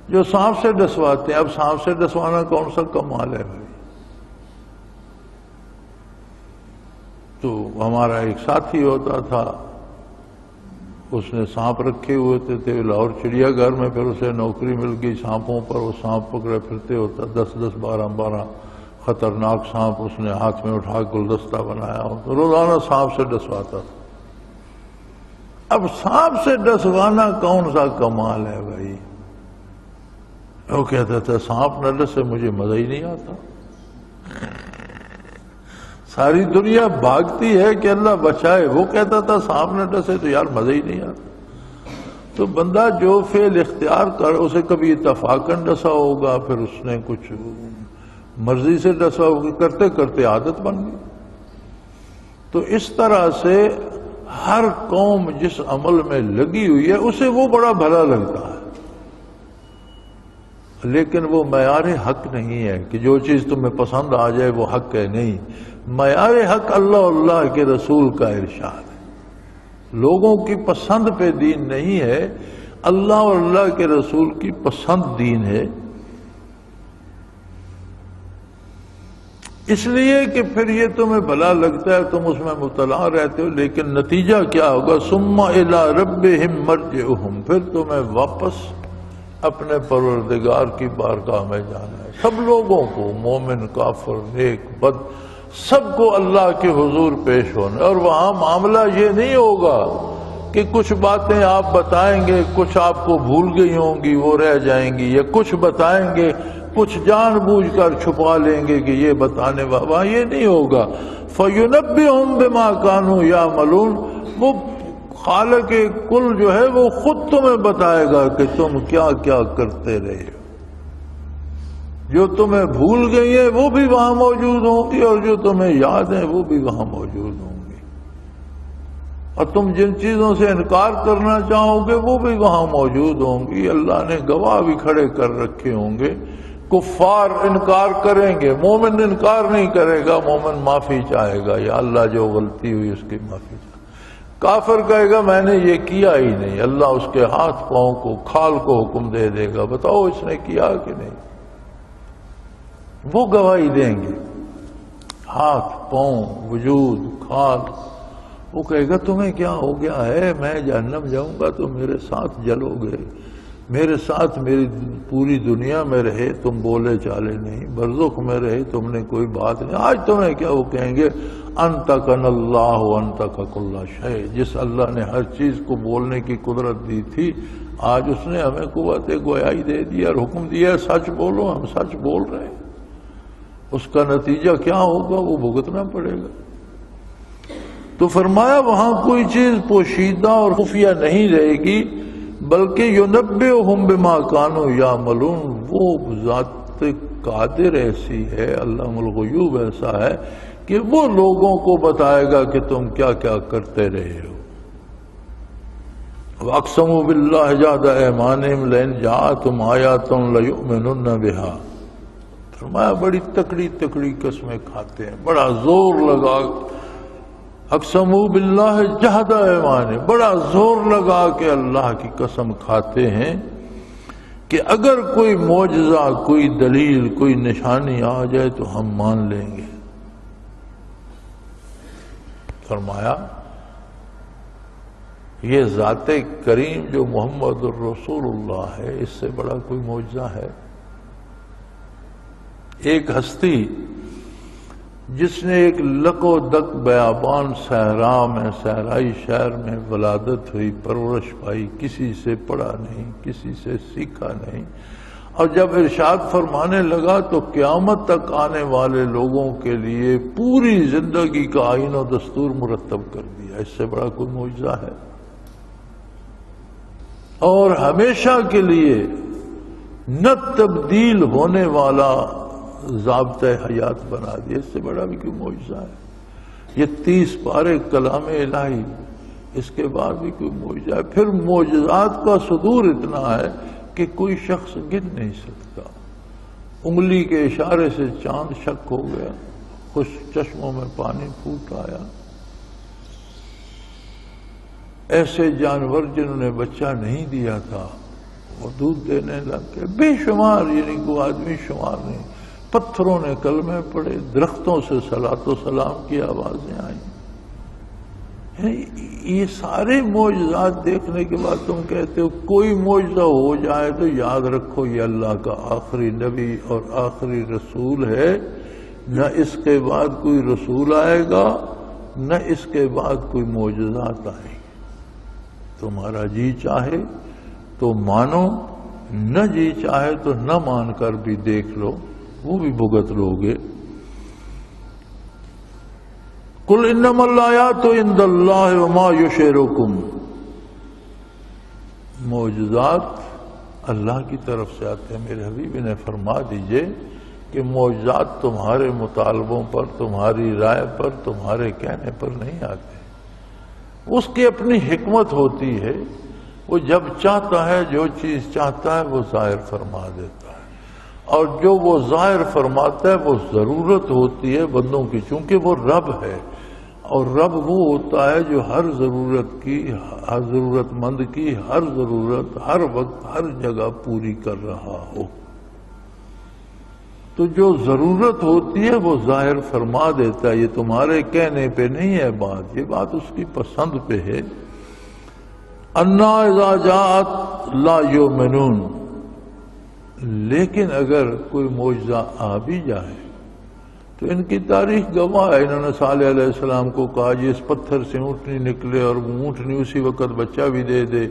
جو سانپ سے ڈسواتے ہیں۔ اب سانپ سے ڈسوانا کون سا کمال ہے بھائی؟ تو ہمارا ایک ساتھی ہوتا تھا، اس نے سانپ رکھے ہوئے تھے لاہور چڑیا گھر میں، پھر اسے نوکری مل گئی سانپوں پر، وہ سانپ پکڑے پھرتے ہوتا، 10 12 خطرناک سانپ اس نے ہاتھ میں اٹھا گلدستہ بنایا ہو، تو روزانہ سانپ سے ڈسواتا تھا۔ اب سانپ سے ڈسوانا کون سا کمال ہے بھائی؟ وہ کہتا تھا سانپ نہ ڈسے مجھے مزہ ہی نہیں آتا۔ ساری دنیا بھاگتی ہے کہ اللہ بچائے، وہ کہتا تھا سانپ نہ ڈسے تو یار مزہ ہی نہیں آتا۔ تو بندہ جو فعل اختیار کر، اسے کبھی اتفاقاً ڈسا ہوگا، پھر اس نے کچھ مرضی سے ڈسا ہوگا، کرتے کرتے عادت بن گئی۔ تو اس طرح سے ہر قوم جس عمل میں لگی ہوئی ہے اسے وہ بڑا بھلا لگتا ہے، لیکن وہ معیار حق نہیں ہے کہ جو چیز تمہیں پسند آ جائے وہ حق ہے۔ نہیں، معیار حق اللہ کے رسول کا ارشاد ہے۔ لوگوں کی پسند پہ دین نہیں ہے، اللہ کے رسول کی پسند دین ہے۔ اس لیے کہ پھر یہ تمہیں بھلا لگتا ہے، تم اس میں مبتلا رہتے ہو، لیکن نتیجہ کیا ہوگا؟ ثم الی ربہم مرجعہم، پھر تمہیں واپس اپنے پروردگار کی بارگاہ میں جانا ہے۔ سب لوگوں کو، مومن، کافر، نیک، بد، سب کو اللہ کے حضور پیش ہونا ہے۔ اور وہاں معاملہ یہ نہیں ہوگا کہ کچھ باتیں آپ بتائیں گے، کچھ آپ کو بھول گئی ہوں گی وہ رہ جائیں گی، یا کچھ بتائیں گے کچھ جان بوجھ کر چھپا لیں گے کہ یہ بتانے وہاں یہ نہیں ہوگا۔ فَيُنَبِّئُهُم بِمَا كَانُوا يَعْمَلُونَ، وہ خالق کل جو ہے وہ خود تمہیں بتائے گا کہ تم کیا کیا کرتے رہے ہو۔ جو تمہیں بھول گئی ہیں وہ بھی وہاں موجود ہوں گی، اور جو تمہیں یاد ہیں وہ بھی وہاں موجود ہوں گی، اور تم جن چیزوں سے انکار کرنا چاہو گے وہ بھی وہاں موجود ہوں گی۔ اللہ نے گواہ بھی کھڑے کر رکھے ہوں گے۔ کفار انکار کریں گے، مومن انکار نہیں کرے گا، مومن معافی چاہے گا، یا اللہ جو غلطی ہوئی اس کی معافی چاہے گا۔ کافر کہے گا میں نے یہ کیا ہی نہیں، اللہ اس کے ہاتھ پاؤں کو، کھال کو حکم دے دے گا، بتاؤ اس نے کیا کہ نہیں۔ وہ گواہی دیں گے، ہاتھ پاؤں وجود کھال۔ وہ کہے گا تمہیں کیا ہو گیا ہے، میں جہنم جاؤں گا تو میرے ساتھ جلو گے، میرے ساتھ میری پوری دنیا میں رہے تم بولے چالے نہیں، برزخ میں رہے تم نے کوئی بات نہیں، آج تمہیں کیا وہ کہیں گے انتقن اللہ انتق کل شیء، جس اللہ نے ہر چیز کو بولنے کی قدرت دی تھی آج اس نے ہمیں قوت گویائی دے دی اور حکم دیا سچ بولو، ہم سچ بول رہے ہیں، اس کا نتیجہ کیا ہوگا وہ بھگتنا پڑے گا۔ تو فرمایا وہاں کوئی چیز پوشیدہ اور خفیہ نہیں رہے گی، بلکہ ینبئہم بما کانوا یعملون، وہ ذات قادر ایسی ہے، علام الغیوب ایسا ہے کہ وہ لوگوں کو بتائے گا کہ تم کیا کیا کرتے رہے ہو۔ وَأَقْسَمُوا بِاللَّهِ جَهْدَ أَيْمَانِهِمْ لَئِنْ جَاءَتْهُمْ آيَاتٌ لَيُؤْمِنُنَّ بِهَا، فرمایا بڑی تکڑی تکڑی قسمیں کھاتے ہیں، بڑا زور لگا، اقسموا باللہ جہد ایمان، بڑا زور لگا کہ اللہ کی قسم کھاتے ہیں کہ اگر کوئی معجزہ، کوئی دلیل، کوئی نشانی آ جائے تو ہم مان لیں گے۔ فرمایا یہ ذات کریم جو محمد الرسول اللہ ہے، اس سے بڑا کوئی معجزہ ہے؟ ایک ہستی جس نے ایک لک و دک بیابان صحرا میں، صحرائی شہر میں ولادت ہوئی، پرورش پائی، کسی سے پڑھا نہیں، کسی سے سیکھا نہیں، اور جب ارشاد فرمانے لگا تو قیامت تک آنے والے لوگوں کے لیے پوری زندگی کا آئین و دستور مرتب کر دیا، اس سے بڑا کوئی معجزہ ہے؟ اور ہمیشہ کے لیے نہ تبدیل ہونے والا ضابطۂ حیات بنا دیا، اس سے بڑا بھی کوئی معجزہ ہے؟ یہ 30 پارے کلام الہی، اس کے بعد بھی کوئی معجزہ ہے؟ پھر معجزات کا صدور اتنا ہے کہ کوئی شخص گن نہیں سکتا۔ انگلی کے اشارے سے چاند شک ہو گیا، خشک چشموں میں پانی پھوٹ آیا، ایسے جانور جنہوں نے بچہ نہیں دیا تھا وہ دودھ دینے لگ گئے، بے شمار، یعنی کوئی آدمی شمار نہیں، پتھروں نے کلمے پڑے، درختوں سے صلاۃ و سلام کی آوازیں آئیں۔ یہ سارے معجزات دیکھنے کے بعد تم کہتے ہو کوئی معجزہ ہو جائے تو یاد رکھو یہ اللہ کا آخری نبی اور آخری رسول ہے، نہ اس کے بعد کوئی رسول آئے گا، نہ اس کے بعد کوئی معجزات آئیں گے۔ تمہارا جی چاہے تو مانو، نہ جی چاہے تو نہ مان کر بھی دیکھ لو، وہ بھی بھگت لوگے۔ قل انما الآیات عند اللہ وما یشعرکم، معجزات اللہ کی طرف سے آتے ہیں، میرے حبیب نے فرما دیجئے کہ معجزات تمہارے مطالبوں پر، تمہاری رائے پر، تمہارے کہنے پر نہیں آتے، اس کی اپنی حکمت ہوتی ہے، وہ جب چاہتا ہے جو چیز چاہتا ہے وہ ظاہر فرما دیتا ہے، اور جو وہ ظاہر فرماتا ہے وہ ضرورت ہوتی ہے بندوں کی، چونکہ وہ رب ہے، اور رب وہ ہوتا ہے جو ہر ضرورت کی، ہر ضرورت مند کی ہر ضرورت ہر وقت ہر جگہ پوری کر رہا ہو۔ تو جو ضرورت ہوتی ہے وہ ظاہر فرما دیتا ہے، یہ تمہارے کہنے پہ نہیں ہے بات، یہ بات اس کی پسند پہ ہے۔ انا اذا جاءت لا یؤمنون، لیکن اگر کوئی معجزہ آ بھی جائے تو ان کی تاریخ گواہ ہے، انہوں نے صالح علیہ السلام کو کہا جی اس پتھر سے اونٹنی نکلے، اور اونٹنی اسی وقت بچہ بھی دے دے،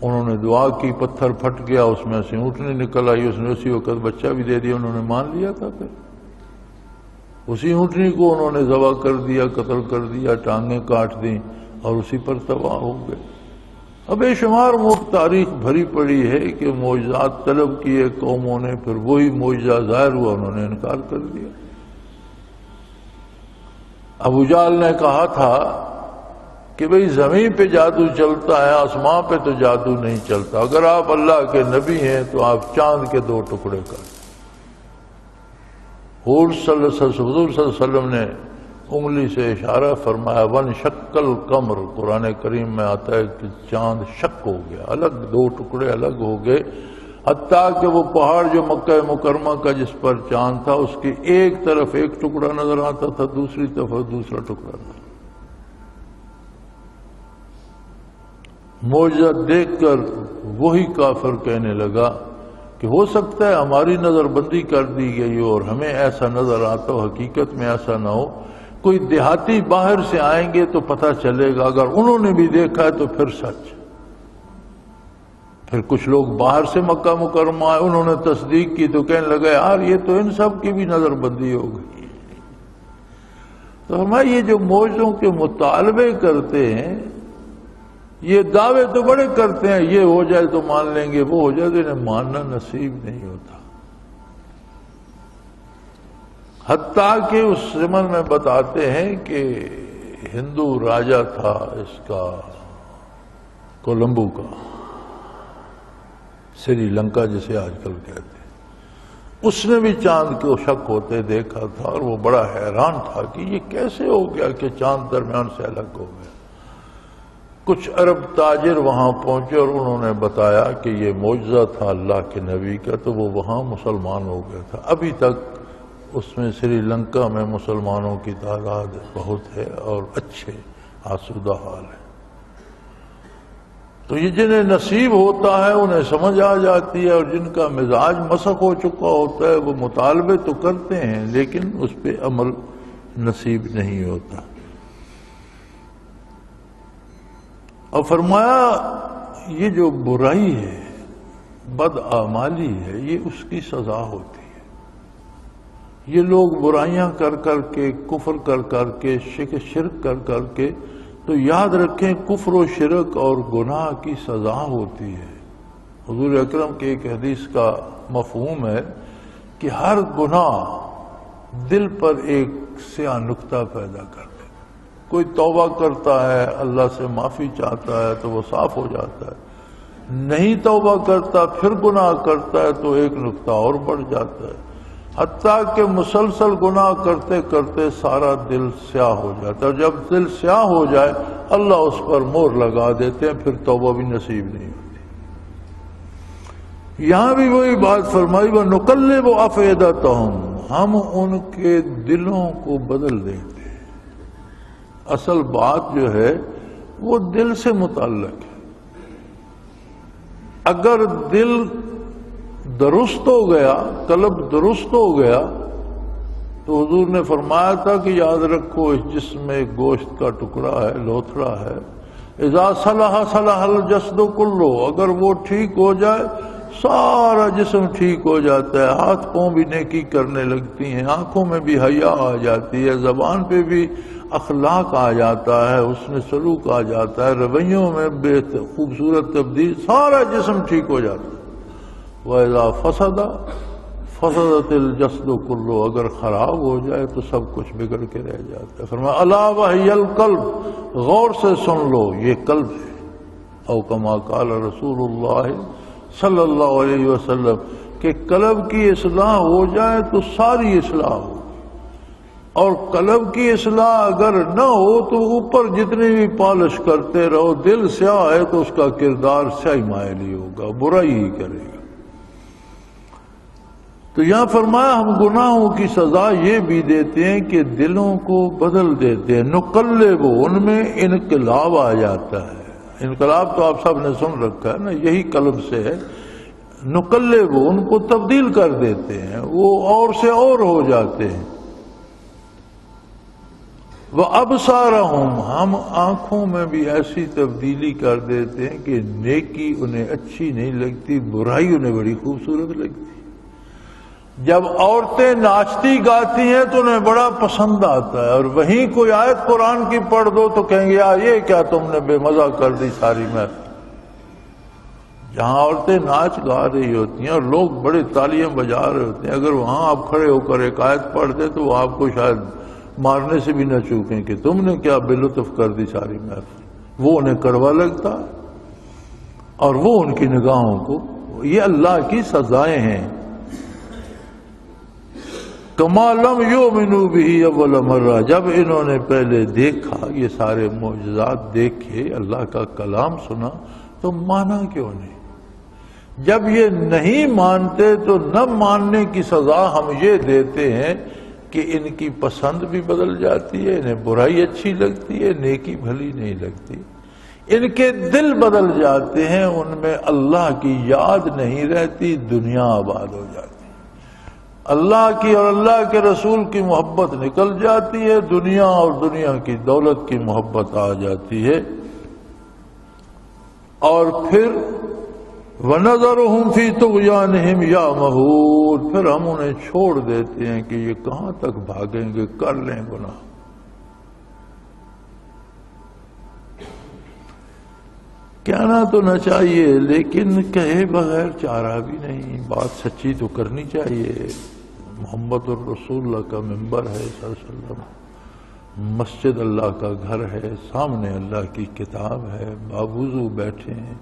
انہوں نے دعا کی، پتھر پھٹ گیا، اس میں سے اونٹنی نکل آئی، اس نے اسی وقت بچہ بھی دے دیا، انہوں نے مان لیا تھا، پھر اسی اونٹنی کو انہوں نے ذبح کر دیا، قتل کر دیا، ٹانگیں کاٹ دیں اور اسی پر تباہ ہو گئے۔ اب بے شمار تاریخ بھری پڑی ہے کہ معجزات طلب کیے قوموں نے، پھر وہی معجزہ ظاہر ہوا انہوں نے انکار کر دیا۔ ابو جہل نے کہا تھا کہ بھئی زمین پہ جادو چلتا ہے، آسمان پہ تو جادو نہیں چلتا، اگر آپ اللہ کے نبی ہیں تو آپ چاند کے 2 ٹکڑے کر دیں۔ حضور صلی اللہ علیہ وسلم نے انگلی سے اشارہ فرمایا، وَانشَقَّ الْقَمَرُ، قرآن کریم میں آتا ہے کہ چاند شق ہو گیا، الگ 2 ٹکڑے الگ ہو گئے، حتیٰ کہ وہ پہاڑ جو مکہ مکرمہ کا جس پر چاند تھا اس کی ایک طرف ایک ٹکڑا نظر آتا تھا، دوسری طرف دوسرا ٹکڑا نظر۔ معجزہ دیکھ کر وہی کافر کہنے لگا کہ ہو سکتا ہے ہماری نظر بندی کر دی گئی ہو اور ہمیں ایسا نظر آتا ہو، حقیقت میں ایسا نہ ہو، کوئی دیہاتی باہر سے آئیں گے تو پتہ چلے گا، اگر انہوں نے بھی دیکھا ہے تو پھر سچ۔ پھر کچھ لوگ باہر سے مکہ مکرمہ آئے، انہوں نے تصدیق کی تو کہنے لگے یار یہ تو ان سب کی بھی نظر بندی ہو گئی۔ تو ہمارے یہ جو معجزوں کے مطالبے کرتے ہیں، یہ دعوے تو بڑے کرتے ہیں، یہ ہو جائے تو مان لیں گے، وہ ہو جائے تو انہیں ماننا نصیب نہیں ہوتا۔ حتیٰ کہ اس زمن میں بتاتے ہیں کہ ہندو راجا تھا اس کا کولمبو کا، سری لنکا جسے آج کل کہتے ہیں، اس نے بھی چاند کو شک ہوتے دیکھا تھا اور وہ بڑا حیران تھا کہ یہ کیسے ہو گیا کہ چاند درمیان سے الگ ہو گیا۔ کچھ عرب تاجر وہاں پہنچے اور انہوں نے بتایا کہ یہ معجزہ تھا اللہ کے نبی کا، تو وہ وہاں مسلمان ہو گیا تھا۔ ابھی تک اس میں سری لنکا میں مسلمانوں کی تعداد بہت ہے اور اچھے آسودہ حال ہے۔ تو یہ جنہیں نصیب ہوتا ہے انہیں سمجھ آ جاتی ہے، اور جن کا مزاج مسخ ہو چکا ہوتا ہے وہ مطالبے تو کرتے ہیں لیکن اس پہ عمل نصیب نہیں ہوتا۔ اور فرمایا یہ جو برائی ہے، بدعمالی ہے، یہ اس کی سزا ہوتی ہے۔ یہ لوگ برائیاں کر کر کے، کفر کر کر کے، شرک کر کر کے، تو یاد رکھیں کفر و شرک اور گناہ کی سزا ہوتی ہے۔ حضور اکرم کی ایک حدیث کا مفہوم ہے کہ ہر گناہ دل پر ایک سیاہ نقطہ پیدا کرتا ہے۔ کوئی توبہ کرتا ہے، اللہ سے معافی چاہتا ہے تو وہ صاف ہو جاتا ہے، نہیں توبہ کرتا پھر گناہ کرتا ہے تو ایک نقطہ اور بڑھ جاتا ہے، حتیٰ کہ مسلسل گناہ کرتے کرتے سارا دل سیاہ ہو جاتا ہے، اور جب دل سیاہ ہو جائے اللہ اس پر مہر لگا دیتے ہیں، پھر توبہ بھی نصیب نہیں ہوتی۔ یہاں بھی وہی بات فرمائی، وَنُقَلِّبُ أَفْئِدَتَهُمْ، ہم ان کے دلوں کو بدل دیتے ہیں۔ اصل بات جو ہے وہ دل سے متعلق ہے۔ اگر دل درست ہو گیا، قلب درست ہو گیا، تو حضور نے فرمایا تھا کہ یاد رکھو اس جسم میں گوشت کا ٹکڑا ہے، لوتھڑا ہے، اذا صلح صلح الجسد کلہ، اگر وہ ٹھیک ہو جائے سارا جسم ٹھیک ہو جاتا ہے، ہاتھ پاؤں بھی نیکی کرنے لگتی ہیں، آنکھوں میں بھی حیا آ جاتی ہے، زبان پہ بھی اخلاق آ جاتا ہے، حسن سلوک آ جاتا ہے، رویوں میں بے خوبصورت تبدیل، سارا جسم ٹھیک ہو جاتا ہے۔ وَإِذَا فَسَدَ فَسَدَتِ الْجَسْدُ كُلُّهُ، اگر خراب ہو جائے تو سب کچھ بگڑ کے رہ جاتا ہے۔ فرمایا اَلَا وَهِيَ الْقَلْبُ، غور سے سن لو یہ قلب ہے، او کما قال رسول اللہ صلی اللہ علیہ وسلم، کہ قلب کی اصلاح ہو جائے تو ساری اصلاح ہو، اور قلب کی اصلاح اگر نہ ہو تو اوپر جتنی بھی پالش کرتے رہو، دل سیاہ ہے تو اس کا کردار سیاہی مائل ہی ہوگا، برائی ہی کرے گا۔ تو یہاں فرمایا ہم گناہوں کی سزا یہ بھی دیتے ہیں کہ دلوں کو بدل دیتے ہیں، نقلب، ان میں انقلاب آ جاتا ہے۔ انقلاب تو آپ سب نے سن رکھا ہے نا، یہی قلب سے ہے۔ نقلب، ان کو تبدیل کر دیتے ہیں، وہ اور سے اور ہو جاتے ہیں۔ وَأَبْصَارَهُمْ، ہم آنکھوں میں بھی ایسی تبدیلی کر دیتے ہیں کہ نیکی انہیں اچھی نہیں لگتی، برائی انہیں بڑی خوبصورت لگتی۔ جب عورتیں ناچتی گاتی ہیں تو انہیں بڑا پسند آتا ہے، اور وہیں کوئی آیت قرآن کی پڑھ دو تو کہیں گے یار یہ کیا تم نے بے مزہ کر دی ساری محفل۔ جہاں عورتیں ناچ گا رہی ہوتی ہیں اور لوگ بڑے تالیاں بجا رہے ہوتے ہیں، اگر وہاں آپ کھڑے ہو کر ایک آیت پڑھتے تو وہ آپ کو شاید مارنے سے بھی نہ چوکیں کہ تم نے کیا بے لطف کر دی ساری محفل۔ وہ انہیں کڑوا لگتا ہے، اور وہ ان کی نگاہوں کو، یہ اللہ کی سزائیں ہیں۔ کما لم یؤمنوا بہ اول مرہ، جب انہوں نے پہلے دیکھا، یہ سارے معجزات دیکھے، اللہ کا کلام سنا، تو مانا کیوں نہیں؟ جب یہ نہیں مانتے تو نہ ماننے کی سزا ہم یہ دیتے ہیں کہ ان کی پسند بھی بدل جاتی ہے، انہیں برائی اچھی لگتی ہے، نیکی بھلی نہیں لگتی۔ ان کے دل بدل جاتے ہیں، ان میں اللہ کی یاد نہیں رہتی، دنیا آباد ہو جاتی ہے، اللہ کی اور اللہ کے رسول کی محبت نکل جاتی ہے، دنیا اور دنیا کی دولت کی محبت آ جاتی ہے، اور پھر وَنَذَرُهُمْ فِي طُغْيَانِهِمْ يَعْمَهُونَ، پھر ہم انہیں چھوڑ دیتے ہیں کہ یہ کہاں تک بھاگیں گے، کر لیں گناہ۔ کہنا تو نہ چاہیے، لیکن کہے بغیر چارہ بھی نہیں، بات سچی تو کرنی چاہیے۔ محمد الرسول اللہ کا ممبر ہے صلی اللہ علیہ وسلم، مسجد اللہ کا گھر ہے، سامنے اللہ کی کتاب ہے، باوضو بیٹھے ہیں،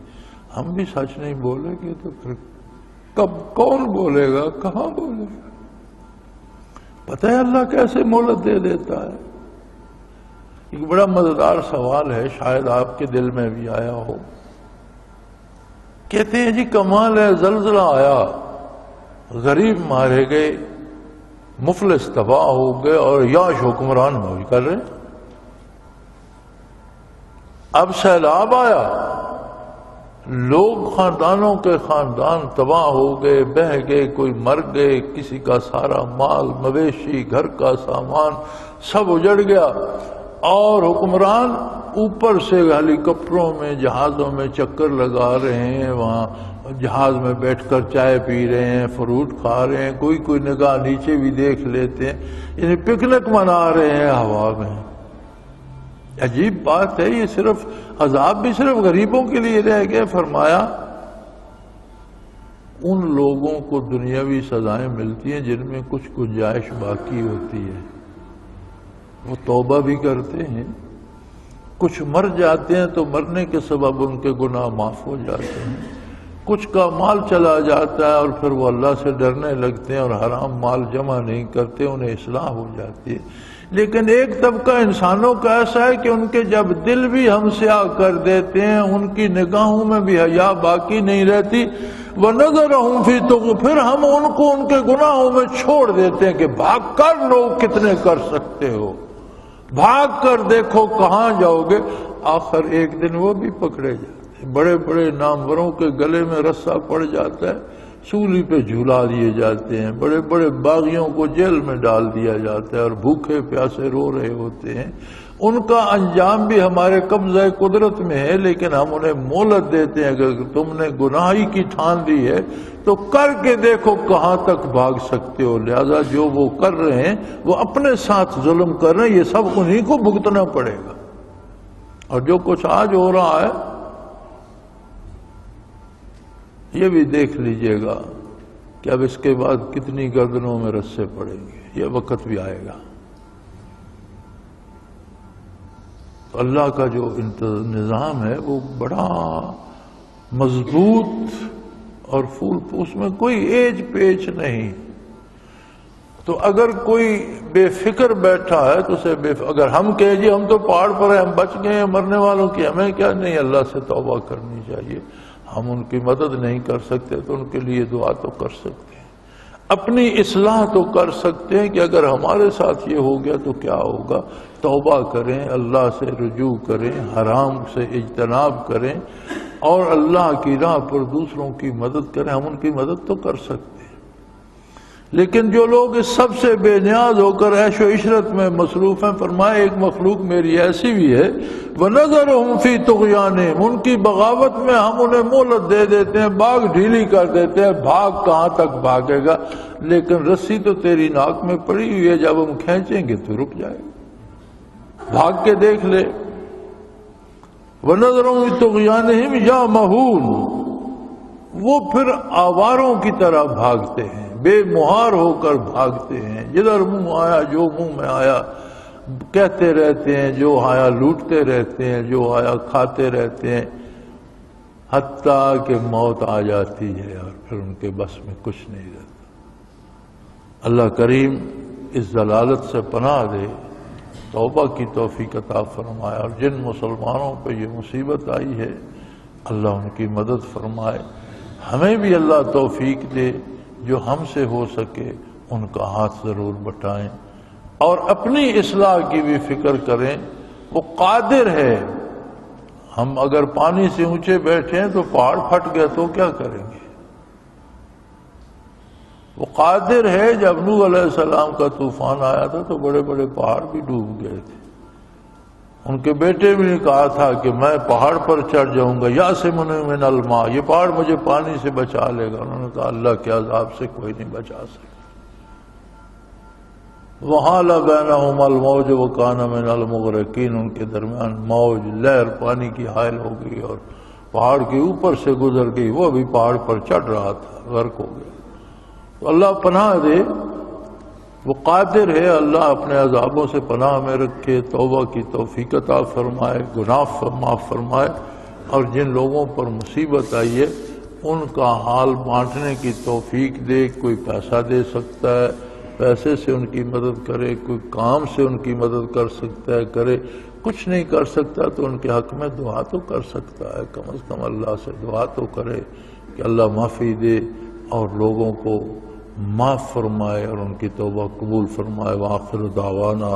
ہم بھی سچ نہیں بولیں گے تو پھر کب کون بولے گا، کہاں بولے گا؟ پتہ ہے اللہ کیسے مہلت دے دیتا ہے؟ ایک بڑا مزیدار سوال ہے، شاید آپ کے دل میں بھی آیا ہو۔ کہتے ہیں جی کمال ہے، زلزلہ آیا، غریب مارے گئے، مفلس تباہ ہو گئے، اور یاش حکمران موج کر رہے ہیں۔ اب سیلاب آیا، لوگ خاندانوں کے خاندان تباہ ہو گئے، بہہ گئے، کوئی مر گئے، کسی کا سارا مال مویشی گھر کا سامان سب اجڑ گیا، اور حکمران اوپر سے ہیلی کاپٹروں میں جہازوں میں چکر لگا رہے ہیں، وہاں جہاز میں بیٹھ کر چائے پی رہے ہیں، فروٹ کھا رہے ہیں، کوئی نگاہ نیچے بھی دیکھ لیتے ہیں، یعنی پکنک منا رہے ہیں ہوا میں۔ عجیب بات ہے، یہ صرف عذاب بھی صرف غریبوں کے لیے رہ گئے؟ فرمایا ان لوگوں کو دنیاوی سزائیں ملتی ہیں جن میں کچھ گنجائش باقی ہوتی ہے، وہ توبہ بھی کرتے ہیں، کچھ مر جاتے ہیں تو مرنے کے سبب ان کے گناہ معاف ہو جاتے ہیں، کچھ کا مال چلا جاتا ہے اور پھر وہ اللہ سے ڈرنے لگتے ہیں اور حرام مال جمع نہیں کرتے، انہیں اصلاح ہو جاتی ہے۔ لیکن ایک طبقہ انسانوں کا ایسا ہے کہ ان کے جب دل بھی ہم سیاہ کر دیتے ہیں، ان کی نگاہوں میں بھی حیا باقی نہیں رہتی، وَنَذَرَهُمْ فِي طُغْيَانِهِمْ، پھر ہم ان کو ان کے گناہوں میں چھوڑ دیتے ہیں کہ بھاگ کر لوگ کتنے کر سکتے ہو، بھاگ کر دیکھو کہاں جاؤ گے۔ آخر ایک دن وہ بھی پکڑے جاتے ہیں، بڑے بڑے ناموروں کے گلے میں رسہ پڑ جاتا ہے، سولی پہ جھولا دیے جاتے ہیں، بڑے بڑے باغیوں کو جیل میں ڈال دیا جاتا ہے، اور بھوکے پیاسے رو رہے ہوتے ہیں۔ ان کا انجام بھی ہمارے قبضہ قدرت میں ہے، لیکن ہم انہیں مہلت دیتے ہیں کہ اگر تم نے گناہی کی ٹھان لی ہے تو کر کے دیکھو کہاں تک بھاگ سکتے ہو۔ لہذا جو وہ کر رہے ہیں وہ اپنے ساتھ ظلم کر رہے ہیں، یہ سب انہی کو بھگتنا پڑے گا۔ اور جو کچھ آج ہو رہا ہے یہ بھی دیکھ لیجئے گا کہ اب اس کے بعد کتنی گردنوں میں رسے پڑیں گے، یہ وقت بھی آئے گا۔ تو اللہ کا جو نظام ہے وہ بڑا مضبوط اور اس میں کوئی ایج پیچ نہیں۔ تو اگر کوئی بے فکر بیٹھا ہے تو اسے اگر ہم کہیں جی ہم تو پہاڑ پر ہیں، ہم بچ گئے ہیں مرنے والوں کی، ہمیں کیا؟ نہیں، اللہ سے توبہ کرنی چاہیے۔ ہم ان کی مدد نہیں کر سکتے تو ان کے لیے دعا تو کر سکتے ہیں، اپنی اصلاح تو کر سکتے ہیں کہ اگر ہمارے ساتھ یہ ہو گیا تو کیا ہوگا۔ توبہ کریں، اللہ سے رجوع کریں، حرام سے اجتناب کریں، اور اللہ کی راہ پر دوسروں کی مدد کریں۔ ہم ان کی مدد تو کر سکتے ہیں، لیکن جو لوگ اس سب سے بے نیاز ہو کر عیش و عشرت میں مصروف ہیں، فرمایا ایک مخلوق میری ایسی بھی ہے، وَنَذَرُهُمْ فِي طُغْيَانِهِمْ، ان کی بغاوت میں ہم انہیں مہلت دے دیتے ہیں، باغ ڈھیلی کر دیتے ہیں، بھاگ کہاں تک بھاگے گا، لیکن رسی تو تیری ناک میں پڑی ہوئی ہے، جب ہم کھینچیں گے تو رک جائے گا، بھاگ کے دیکھ لے۔ وَنَذَرُهُمْ فِي طُغْيَانِهِمْ يَعْمَهُونَ، وہ پھر آواروں کی طرح بھاگتے ہیں، بے مہار ہو کر بھاگتے ہیں، جدھر منہ آیا جو منہ میں آیا کہتے رہتے ہیں، جو آیا لوٹتے رہتے ہیں، جو آیا کھاتے رہتے ہیں، حتیٰ کہ موت آ جاتی ہے اور پھر ان کے بس میں کچھ نہیں رہتا۔ اللہ کریم اس ضلالت سے پناہ دے، توبہ کی توفیق عطا فرمائے، اور جن مسلمانوں پہ یہ مصیبت آئی ہے اللہ ان کی مدد فرمائے۔ ہمیں بھی اللہ توفیق دے، جو ہم سے ہو سکے ان کا ہاتھ ضرور بٹائیں، اور اپنی اصلاح کی بھی فکر کریں۔ وہ قادر ہے ہم اگر پانی سے اونچے بیٹھے ہیں تو پہاڑ پھٹ گئے تو کیا کریں گے؟ وہ قادر ہے. جب نوح علیہ السلام کا طوفان آیا تھا تو بڑے بڑے پہاڑ بھی ڈوب گئے تھے. ان کے بیٹے بھی نے کہا تھا کہ میں پہاڑ پر چڑھ جاؤں گا، یاسمنی من الماء، یہ پہاڑ مجھے پانی سے بچا لے گا. انہوں نے کہا اللہ کے عذاب سے کوئی نہیں بچا سکتا. وحال بینہما الموج وکان من المغرقین، ان کے درمیان موج لہر پانی کی حائل ہو گئی اور پہاڑ کے اوپر سے گزر گئی. وہ بھی پہاڑ پر چڑھ رہا تھا، غرق ہو گیا. تو اللہ پناہ دے، وہ قادر ہے. اللہ اپنے عذابوں سے پناہ میں رکھے، توبہ کی توفیق عطا فرمائے، گناہ معاف فرمائے، اور جن لوگوں پر مصیبت آئی ہے ان کا حال بانٹنے کی توفیق دے. کوئی پیسہ دے سکتا ہے، پیسے سے ان کی مدد کرے، کوئی کام سے ان کی مدد کر سکتا ہے کرے. کچھ نہیں کر سکتا تو ان کے حق میں دعا تو کر سکتا ہے. کم از کم اللہ سے دعا تو کرے کہ اللہ معافی دے اور لوگوں کو معاف فرمائے اور ان کی توبہ قبول فرمائے. وآخر دعوانا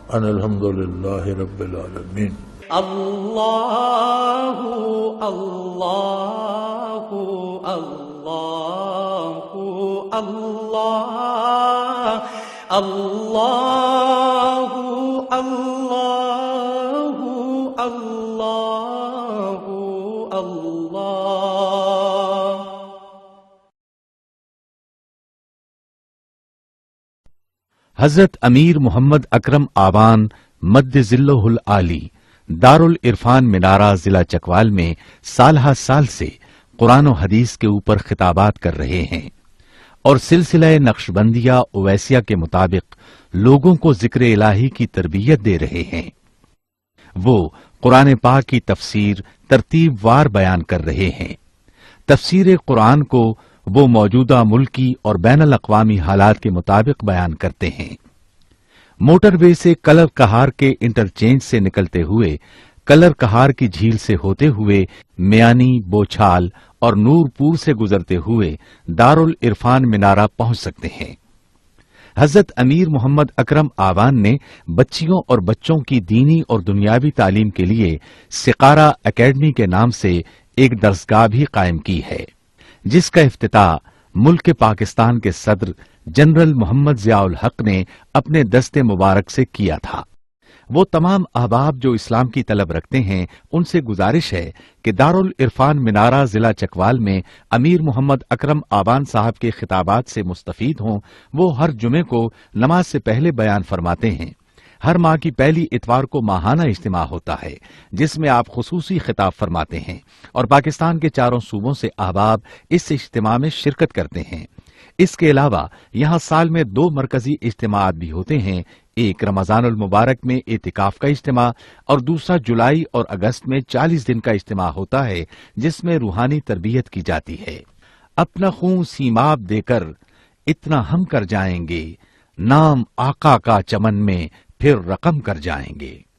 ان الحمدللہ رب العالمین. اللہ اللہ اللہ اللہ اللہ اللہ اللہ اللہ. حضرت امیر محمد اکرم آبان مد ذلہ العالی دارالعرفان منارہ ضلع چکوال میں سالہ سال سے قرآن و حدیث کے اوپر خطابات کر رہے ہیں اور سلسلہ نقشبندیہ اویسیہ کے مطابق لوگوں کو ذکر الہی کی تربیت دے رہے ہیں. وہ قرآن پاک کی تفسیر ترتیب وار بیان کر رہے ہیں. تفسیر قرآن کو وہ موجودہ ملکی اور بین الاقوامی حالات کے مطابق بیان کرتے ہیں. موٹر وے سے کلر کہار کے انٹرچینج سے نکلتے ہوئے کلر کہار کی جھیل سے ہوتے ہوئے میانی، بوچھال اور نور پور سے گزرتے ہوئے دارالعرفان منارہ پہنچ سکتے ہیں. حضرت امیر محمد اکرم آوان نے بچیوں اور بچوں کی دینی اور دنیاوی تعلیم کے لیے سقارہ اکیڈمی کے نام سے ایک درسگاہ بھی قائم کی ہے، جس کا افتتاح ملک پاکستان کے صدر جنرل محمد ضیاء الحق نے اپنے دست مبارک سے کیا تھا. وہ تمام احباب جو اسلام کی طلب رکھتے ہیں ان سے گزارش ہے کہ دارالعرفان منارہ ضلع چکوال میں امیر محمد اکرم آبان صاحب کے خطابات سے مستفید ہوں. وہ ہر جمعے کو نماز سے پہلے بیان فرماتے ہیں. ہر ماہ کی پہلی اتوار کو ماہانہ اجتماع ہوتا ہے جس میں آپ خصوصی خطاب فرماتے ہیں اور پاکستان کے چاروں صوبوں سے احباب اس اجتماع میں شرکت کرتے ہیں. اس کے علاوہ یہاں سال میں 2 مرکزی اجتماعات بھی ہوتے ہیں. ایک رمضان المبارک میں اعتکاف کا اجتماع اور دوسرا جولائی اور اگست میں 40 دن کا اجتماع ہوتا ہے جس میں روحانی تربیت کی جاتی ہے. اپنا خون سیماب دے کر اتنا ہم کر جائیں گے، نام آقا کا چمن میں پھر رقم کر جائیں گے.